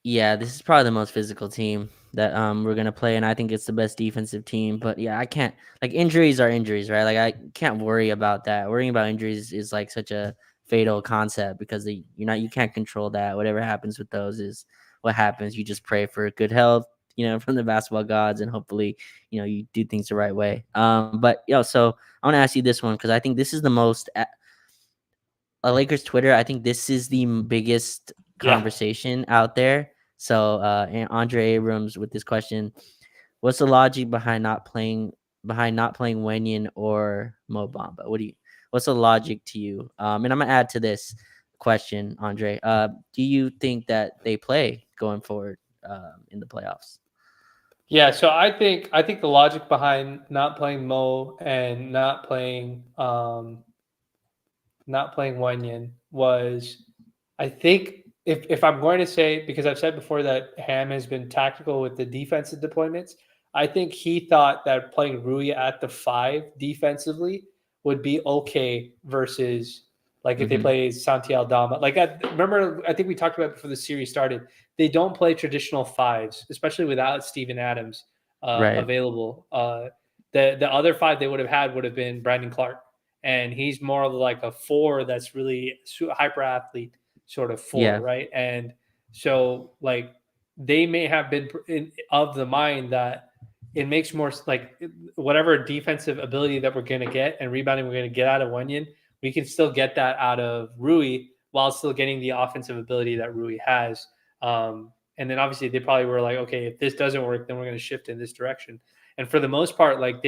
Yeah, this is probably the most physical team that we're gonna play, and I think it's the best defensive team. But yeah, I can't, like, injuries are injuries, right? Like, I can't worry about that. Worrying about injuries is like such a fatal concept because you can't control that. Whatever happens with those is what happens. You just pray for good health, from the basketball gods, and hopefully, you do things the right way. But so I want to ask you this one because I think this is the most Lakers Twitter. I think this is the biggest Yeah, conversation out there. So, and Andre Abrams with this question: what's the logic behind not playing Wenyan or Mo Bamba? What's the logic to you? And I'm gonna add to this question, Andre. Do you think that they play going forward in the playoffs? yeah. So I think the logic behind not playing Mo and not playing Wenyan was, I think, if I'm going to say, because I've said before that Ham has been tactical with the defensive deployments, I think he thought that playing Rui at the 5 defensively would be okay versus like if they Mm-hmm. play Santi Aldama. Like remember, I think we talked about before the series started. They don't play traditional fives, especially without Steven Adams Right. available. The other 5 they would have had would have been Brandon Clark, and he's more of like a 4 that's really hyper athlete sort of 4, Yeah. right? And so like they may have been of the mind that it makes more like whatever defensive ability that we're going to get and rebounding we're going to get out of Wenyan, we can still get that out of Rui while still getting the offensive ability that Rui has. And then obviously they probably were like, okay, if this doesn't work, then we're going to shift in this direction. And for the most part, like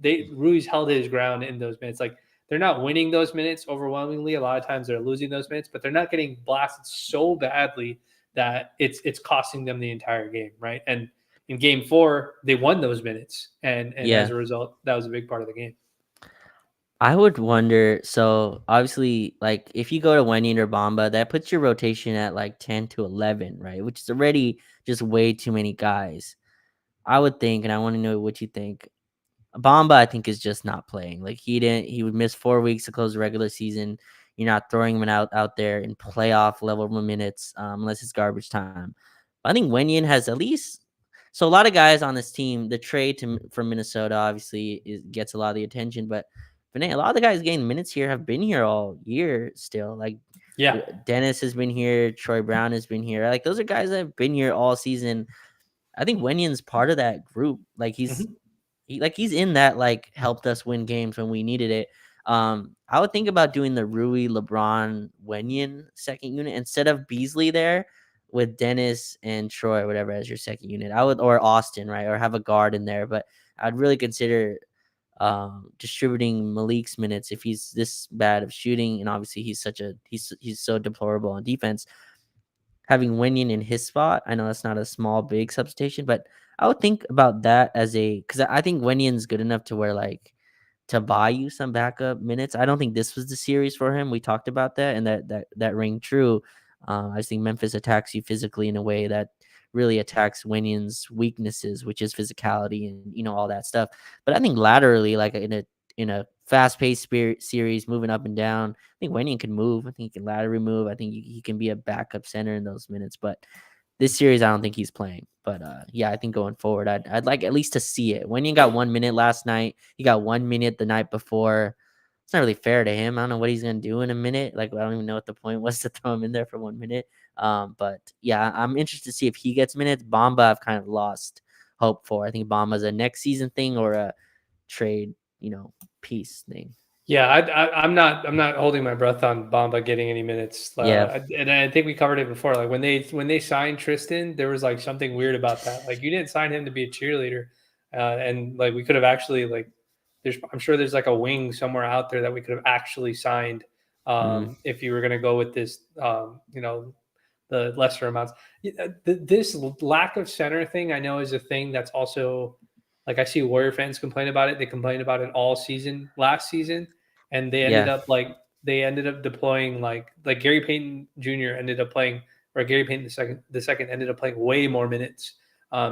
Rui's held his ground in those minutes. Like they're not winning those minutes overwhelmingly. A lot of times they're losing those minutes, but they're not getting blasted so badly that it's costing them the entire game, right? And in game 4, they won those minutes, and as Yeah. a result, that was a big part of the game. I would wonder. So obviously, like if you go to Wendy or Bamba, that puts your rotation at like 10 to 11, right? Which is already just way too many guys. I would think, and I want to know what you think. Bamba, I think, is just not playing. Like he would miss 4 weeks to close the regular season. You're not throwing him out there in playoff level minutes unless it's garbage time. I think Wenyan has at least. So a lot of guys on this team, the trade from Minnesota obviously gets a lot of the attention, but a lot of the guys getting minutes here have been here all year still. Like Yeah. Dennis has been here, Troy Brown has been here. Like those are guys that have been here all season. I think Wenyan's part of that group. Like Mm-hmm. he's in that, like, helped us win games when we needed it. I would think about doing the Rui, LeBron, Wenyan second unit instead of Beasley there with Dennis and Troy, whatever, as your second unit. I would, or Austin, right, or have a guard in there. But I'd really consider distributing Malik's minutes if he's this bad of shooting, and obviously he's so deplorable on defense. Having Wenyan in his spot, I know that's not a small big substitution, but I would think about that as because I think Wenyan's good enough to where, like, to buy you some backup minutes. I don't think this was the series for him. We talked about that, and that rang true. I just think Memphis attacks you physically in a way that really attacks Wenyan's weaknesses, which is physicality and all that stuff. But I think laterally, like in a fast-paced series, moving up and down, I think Wenyan can move. I think he can laterally move. I think he can be a backup center in those minutes. But this series, I don't think he's playing. But yeah, I think going forward, I'd like at least to see it. Wenyan got 1 minute last night. He got 1 minute the night before. It's not really fair to him. I don't know what he's gonna do in a minute. Like, I don't even know what the point was to throw him in there for 1 minute. But yeah, I'm interested to see if he gets minutes. Bamba, I've kind of lost hope for. I think Bamba's a next season thing or a trade, piece thing. Yeah, I'm not holding my breath on Bamba getting any minutes. Yeah. And I think we covered it before. Like when they signed Tristan, there was like something weird about that. Like you didn't sign him to be a cheerleader, and like we could have actually like I'm sure there's like a wing somewhere out there that we could have actually signed if you were going to go with this the lesser amounts. This lack of center thing I know is a thing that's also like I see Warrior fans complain about it. They complained about it all season last season, and Yeah. they ended up deploying like Gary Payton Jr. ended up playing, or Gary Payton the second ended up playing way more minutes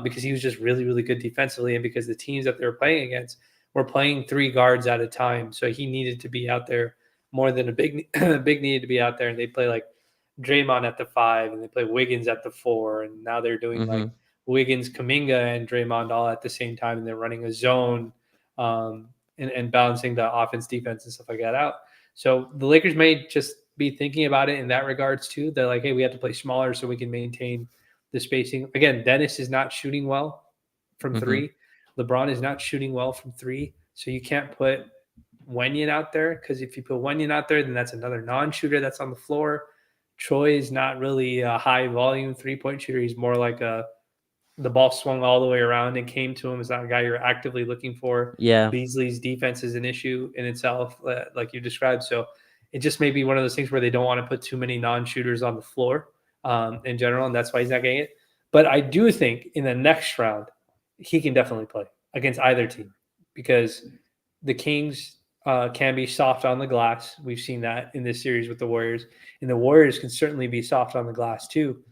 because he was just really really good defensively, and because the teams that they were playing against were playing 3 guards at a time, so he needed to be out there more than a big big needed to be out there, and they play like Draymond at the 5, and they play Wiggins at the 4, and now they're doing like Wiggins, Kuminga, and Draymond all at the same time, and they're running a zone and balancing the offense, defense, and stuff like that out. So the Lakers may just be thinking about it in that regards too. They're like, hey, we have to play smaller so we can maintain the spacing. Again, Dennis is not shooting well from 3. LeBron is not shooting well from 3. So you can't put Wenyan out there, because if you put Wenyan out there, then that's another non-shooter that's on the floor. Troy is not really a high volume 3-point shooter. He's more like the ball swung all the way around and came to him. Is not a guy you're actively looking for. Yeah. Beasley's defense is an issue in itself, like you described. So it just may be one of those things where they don't want to put too many non-shooters on the floor in general, and that's why he's not getting it. But I do think in the next round, he can definitely play against either team, because the Kings can be soft on the glass. We've seen that in this series with the Warriors, and the Warriors can certainly be soft on the glass too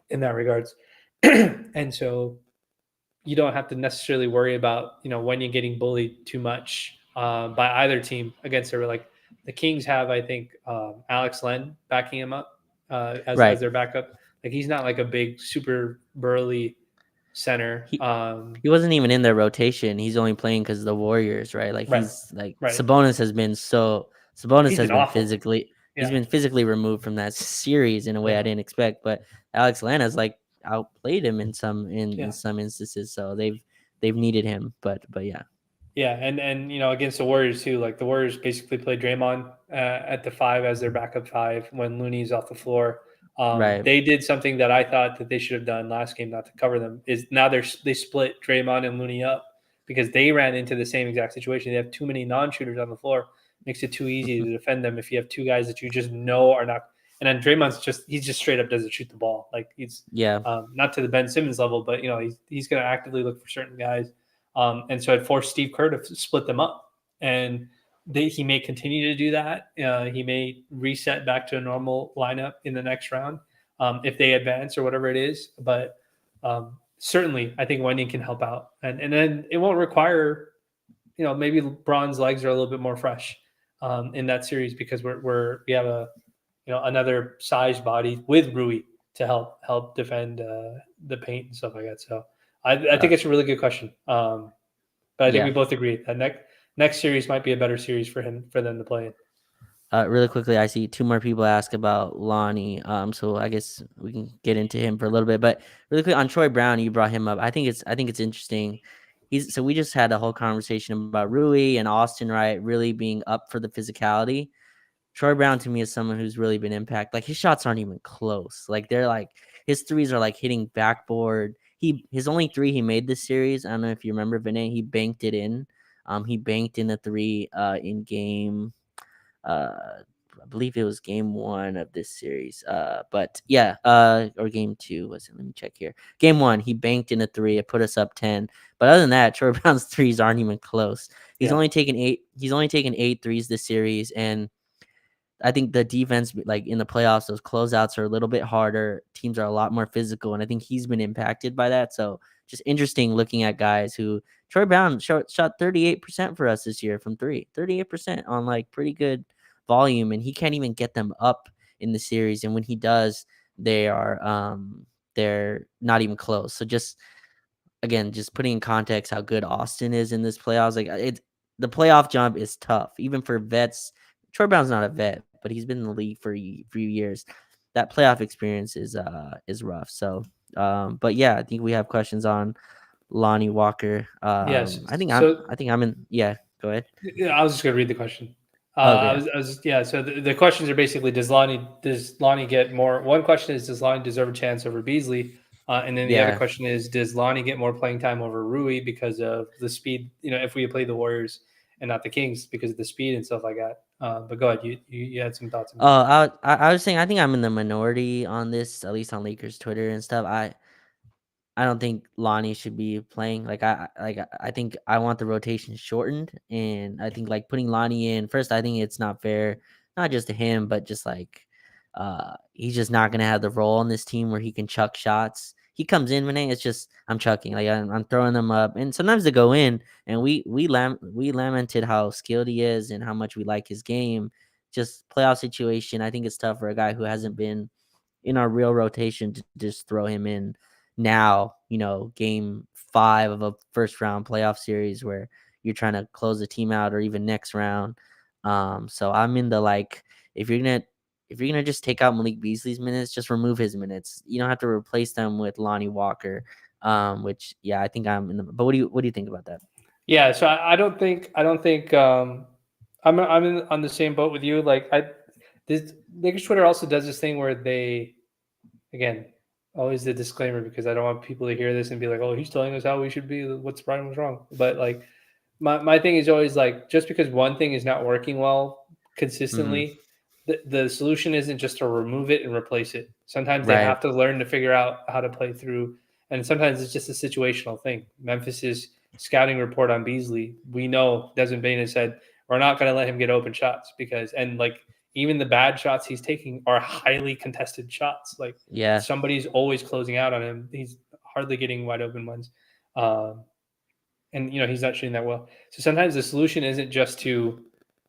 in that regards. And so you don't have to necessarily worry about when you're getting bullied too much by either team against her. Like the Kings have, I think, Alex Len backing him up as their backup. Like he's not like a big super burly center. He wasn't even in their rotation. He's only playing because of the Warriors, right? Like he's like Sabonis has been physically he's been physically removed from that series in a way I didn't expect. But Alex Len has like outplayed him in some instances, so they've needed him. But yeah. Yeah, and against the Warriors too. Like the Warriors basically play Draymond at the five as their backup five when Looney's off the floor. Right. They did something that I thought that they should have done last game, not to cover them. Is now they split Draymond and Looney up because they ran into the same exact situation. They have too many non-shooters on the floor. Makes it too easy to defend them if you have two guys that you just know are not. And then Draymond's he's just straight up doesn't shoot the ball. Like he's Yeah. not to the Ben Simmons level, but he's going to actively look for certain guys. And so it forced Steve Kerr to split them up. And he may continue to do that. He may reset back to a normal lineup in the next round if they advance or whatever it is. But certainly, I think Wendy can help out. And then it won't require, maybe Braun's legs are a little bit more fresh in that series because we have another size body with Rui to help defend the paint and stuff like that. So I Uh, think it's a really good question. But I think we yeah. both agree that next series might be a better series for them to play in. Really quickly, I see two more people ask about Lonnie. So I guess we can get into him for a little bit. But really quick on Troy Brown, you brought him up. I think it's interesting. We just had a whole conversation about Rui and Austin Wright really being up for the physicality. Troy Brown to me is someone who's really been impacted. Like his shots aren't even close. Like they're like his threes are like hitting backboard. His only three he made this series. I don't know if you remember, Vinay. He banked it in. He banked in a three in game. I believe it was game one of this series. But yeah, or game two was it? Let me check here. Game one, he banked in a three. It put us up 10. But other than that, Troy Brown's threes aren't even close. He's Yeah, only taken eight. He's only taken 8 threes this series, and I think the defense, like in the playoffs, those closeouts are a little bit harder. Teams are a lot more physical, and I think he's been impacted by that. So just interesting looking at guys who Troy Brown shot 38% for us this year from three, 38% on like pretty good volume, and he can't even get them up in the series. And when he does, they're not even close. So just again, just putting in context how good Austin is in this playoffs, like the playoff jump is tough, even for vets. Troy Brown's not a vet, but he's been in the league for a few years. That playoff experience is rough. So, but yeah, I think we have questions on Lonnie Walker. yes. I think I'm in. Yeah, go ahead. Yeah, I was just gonna read the question. Okay, yeah, Yeah. So the questions are basically: Does Lonnie get more? One question is: Does Lonnie deserve a chance over Beasley? And then the other yeah. question is: Does Lonnie get more playing time over Rui because of the speed? If we play the Warriors and not the Kings because of the speed and stuff like that. But go ahead. You had some thoughts on that. I was saying I think I'm in the minority on this, at least on Lakers Twitter and stuff. I don't think Lonnie should be playing. I think I want the rotation shortened, and I think like putting Lonnie in first. I think it's not fair, not just to him, but just like he's just not gonna have the role on this team where he can chuck shots. He comes in, Renee. It's just I'm chucking, like I'm throwing them up, and sometimes they go in. And we lamented how skilled he is and how much we like his game. Just playoff situation. I think it's tough for a guy who hasn't been in our real rotation to just throw him in now, game 5 of a first round playoff series where you're trying to close the team out or even next round. So I'm in the like if you're gonna just take out Malik Beasley's minutes, just remove his minutes. You don't have to replace them with Lonnie Walker. Which yeah, I think I'm in the but what do you think about that? Yeah. So I don't think on the same boat with you. Like this Lakers Twitter also does this thing where they again, always the disclaimer because I don't want people to hear this and be like, "Oh, he's telling us how we should be. What's right and what's wrong." But like, my thing is always like, just because one thing is not working well Hmm. consistently, the solution isn't just to remove it and replace it. Sometimes they Right. have to learn to figure out how to play through, and sometimes it's just a situational thing. Memphis's scouting report on Beasley, we know Desmond Bain has said we're not going to let him get open shots because, and like even the bad shots he's taking are highly contested shots. Like Yeah. somebody's always closing out on him. He's hardly getting wide open ones. Um, and he's not shooting that well. So sometimes the solution isn't just to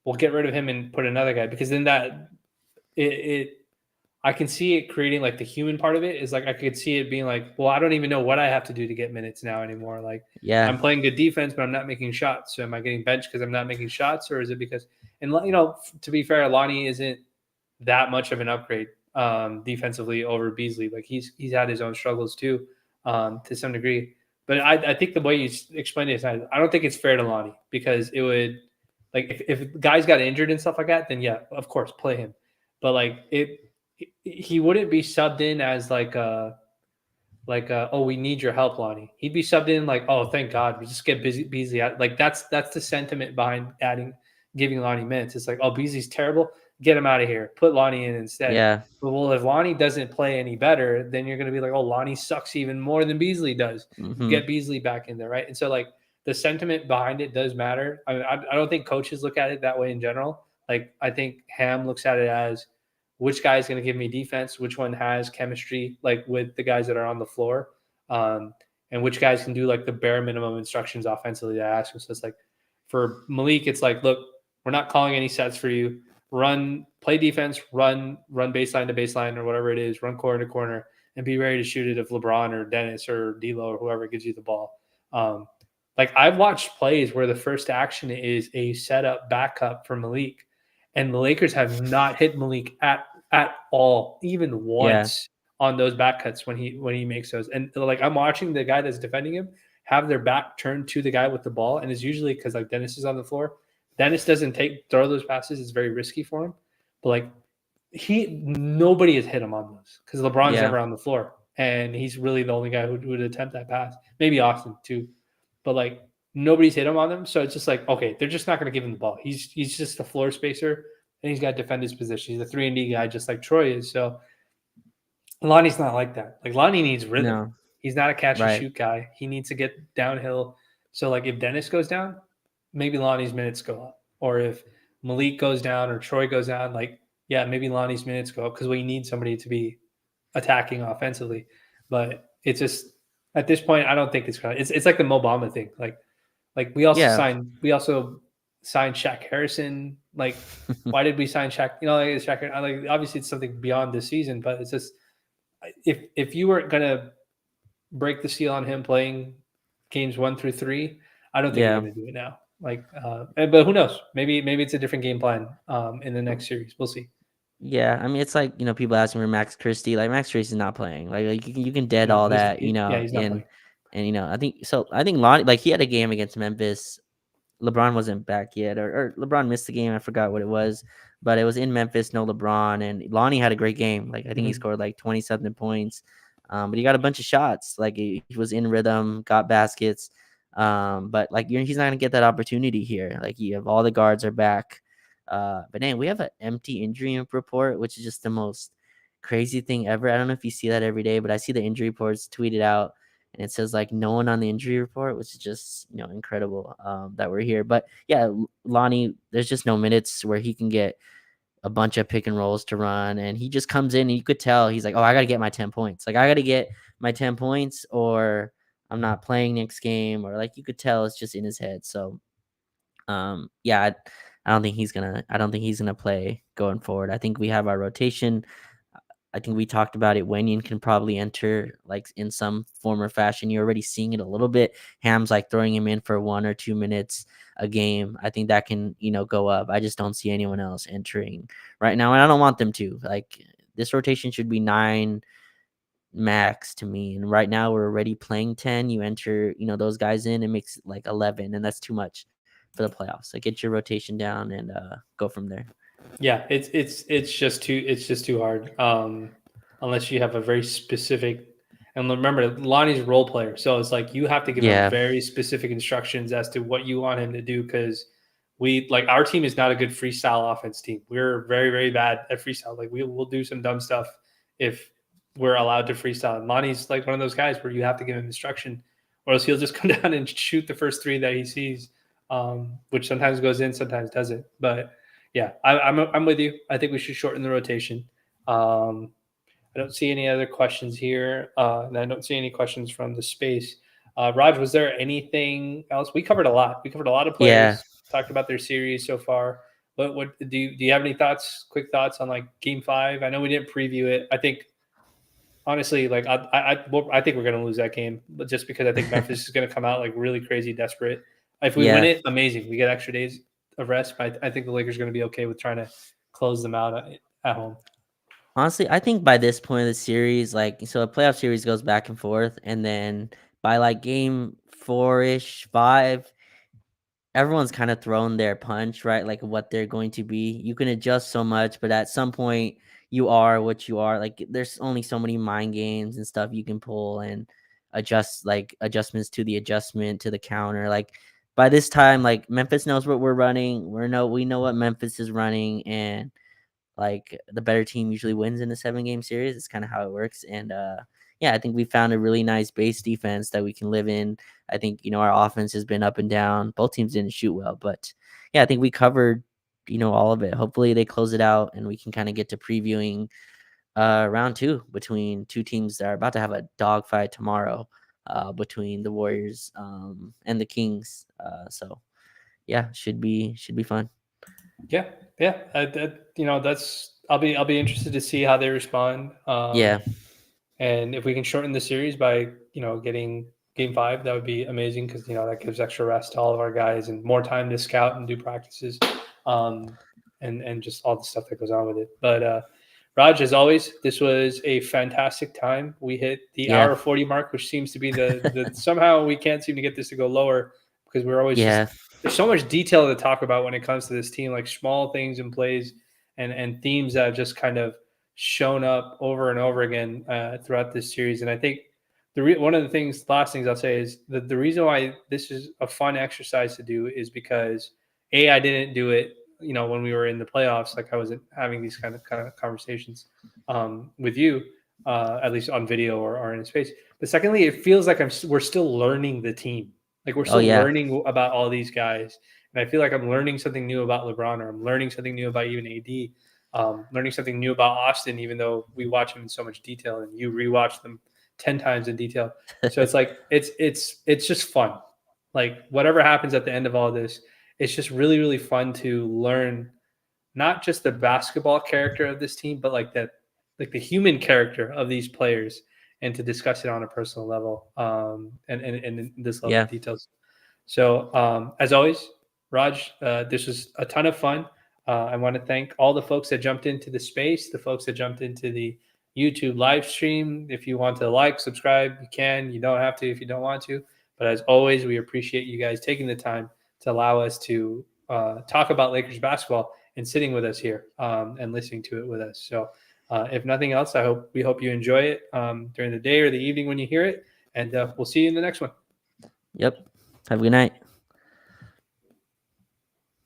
well get rid of him and put another guy because then that it I can see it creating like the human part of it is like I could see it being like, well, I don't even know what I have to do to get minutes now anymore. Like Yeah. I'm playing good defense, but I'm not making shots. So am I getting benched because I'm not making shots, or is it because? And to be fair, Lonnie isn't that much of an upgrade defensively over Beasley. Like he's had his own struggles too, to some degree. But I think the way you explained it is I don't think it's fair to Lonnie because it would like if guys got injured and stuff like that, then yeah, of course play him. But like he wouldn't be subbed in as oh, we need your help, Lonnie. He'd be subbed in like, oh, thank God, we just get Beasley out. Like that's the sentiment behind giving Lonnie minutes. It's like, oh, Beasley's terrible, get him out of here, put Lonnie in instead. Yeah. But well, if Lonnie doesn't play any better, then you're going to be like, oh, Lonnie sucks even more than Beasley does. Mm-hmm. Get Beasley back in there, right? And so like the sentiment behind it does matter. I mean, I don't think coaches look at it that way in general. Like I think Ham looks at it as which guy is going to give me defense, which one has chemistry like with the guys that are on the floor, and which guys can do like the bare minimum instructions offensively that I ask him. So it's like for Malik, it's like, look, we're not calling any sets for you. Play defense, run baseline to baseline or whatever it is, run corner to corner, and be ready to shoot it if LeBron or Dennis or D'Lo or whoever gives you the ball. Like I've watched plays where the first action is a setup backup for Malik, and the Lakers have not hit Malik at all, even once on those back cuts when he makes those. And like I'm watching the guy that's defending him have their back turned to the guy with the ball, and it's usually because like Dennis is on the floor. Dennis doesn't throw those passes; it's very risky for him. But like nobody has hit him on those because LeBron's never on the floor, and he's really the only guy who would attempt that pass. Maybe Austin too, but like nobody's hit him on them. So it's just like, okay, they're just not going to give him the ball. He's just a floor spacer, and he's got to defend his position. He's a 3-and-D guy, just like Troy is. So Lonnie's not like that. Like Lonnie needs rhythm. No. He's not a catch and shoot guy. He needs to get downhill. So like if Dennis goes down, maybe Lonnie's minutes go up. Or if Malik goes down or Troy goes down, like, yeah, maybe Lonnie's minutes go up because we need somebody to be attacking offensively. But it's just at this point, I don't think it's gonna. It's like the Mo Bamba thing. Like we also signed Shaq Harrison. Like, why did we sign Shaq? You know, like Shaq. Like obviously it's something beyond this season, but it's just if you were gonna break the seal on him playing games 1 through 3, I don't think you're gonna do it now. Like, but who knows? Maybe it's a different game plan in the next series. We'll see. Yeah, I mean, it's like, you know, people asking for Max Christie. Like Max Christie's not playing. Like you can dead all that, you know. He's not playing. And you know, I think Lonnie, like he had a game against Memphis. LeBron wasn't back yet, or LeBron missed the game. I forgot what it was, but it was in Memphis, no LeBron, and Lonnie had a great game. Like I think he scored like 20-something points, but he got a bunch of shots. Like he was in rhythm, got baskets, but like he's not gonna get that opportunity here. Like you have all the guards are back, but then we have an empty injury report, which is just the most crazy thing ever. I don't know if you see that every day, but I see the injury reports tweeted out. And it says like no one on the injury report, which is just, you know, incredible that we're here. But yeah, Lonnie, there's just no minutes where he can get a bunch of pick and rolls to run. And he just comes in and you could tell he's like, oh, I got to get my 10 points. Like I got to get my 10 points or I'm not playing next game. Or like you could tell it's just in his head. So yeah, I don't think he's gonna play going forward. I think we have our rotation. I think we talked about it. Wenyen can probably enter like in some form or fashion. You're already seeing it a little bit. Ham's like throwing him in for 1 or 2 minutes a game. I think that can, you know, go up. I just don't see anyone else entering right now. And I don't want them to. Like this rotation should be 9 max to me. And right now we're already playing 10. You enter, you know, those guys in, it makes it like 11. And that's too much for the playoffs. So get your rotation down and go from there. Yeah, it's just too hard. Unless you have a very specific, and remember Lonnie's a role player, so it's like you have to give him very specific instructions as to what you want him to do because our team is not a good freestyle offense team. We're very, very bad at freestyle. Like we'll do some dumb stuff if we're allowed to freestyle. And Lonnie's like one of those guys where you have to give him instruction, or else he'll just come down and shoot the first 3 that he sees, which sometimes goes in, sometimes doesn't. But yeah, I'm with you. I think we should shorten the rotation. I don't see any other questions here, and I don't see any questions from the space. Raj, was there anything else? We covered a lot. We covered a lot of players. Talked about their series so far. What do you have any thoughts? Quick thoughts on like Game 5? I know we didn't preview it. I think honestly, like I think we're gonna lose that game, but just because I think Memphis is gonna come out like really crazy desperate. If we win it, amazing. We get extra days of rest, but I think the Lakers are going to be okay with trying to close them out at home. Honestly, I think by this point of the series, like, so a playoff series goes back and forth, and then by like game 4-ish, 5, everyone's kind of thrown their punch, right? Like what they're going to be. You can adjust so much, but at some point you are what you are. Like there's only so many mind games and stuff you can pull and adjust, like adjustments to the adjustment to the counter. Like by this time, like Memphis knows what we're running. We know what Memphis is running, and like the better team usually wins in a 7-game series. It's kind of how it works. And yeah, I think we found a really nice base defense that we can live in. I think, our offense has been up and down. Both teams didn't shoot well, but yeah, I think we covered, all of it. Hopefully they close it out and we can kind of get to previewing round 2 between two teams that are about to have a dogfight tomorrow, between the Warriors and the Kings. So yeah, should be fun. Yeah, yeah. That's I'll be interested to see how they respond. Yeah. And if we can shorten the series by getting game 5, that would be amazing because that gives extra rest to all of our guys and more time to scout and do practices, and just all the stuff that goes on with it. But Raj, as always, this was a fantastic time. We hit the Yeah. hour 40 mark, which seems to be the somehow we can't seem to get this to go lower because we're always Yeah. there's so much detail to talk about when it comes to this team, like small things and plays and themes that have just kind of shown up over and over again throughout this series. And I think one of the last things I'll say is that the reason why this is a fun exercise to do is because I didn't do it, when we were in the playoffs, like I wasn't having these kind of conversations with you, at least on video or in space. But secondly, it feels like we're still learning the team. Like we're Oh, still yeah. learning about all these guys. And I feel like I'm learning something new about LeBron, or I'm learning something new about even AD. Learning something new about Austin, even though we watch him in so much detail and you rewatch them 10 times in detail. So it's like, it's just fun. Like whatever happens at the end of all this, it's just really, really fun to learn not just the basketball character of this team, but like the human character of these players and to discuss it on a personal level. And in this level Yeah. of details. So as always, Raj, this was a ton of fun. I want to thank all the folks that jumped into the space, the folks that jumped into the YouTube live stream. If you want to like, subscribe, you can. You don't have to if you don't want to. But as always, we appreciate you guys taking the time to allow us to talk about Lakers basketball and sitting with us here and listening to it with us. So if nothing else, we hope you enjoy it during the day or the evening when you hear it. And we'll see you in the next one. Yep. Have a good night.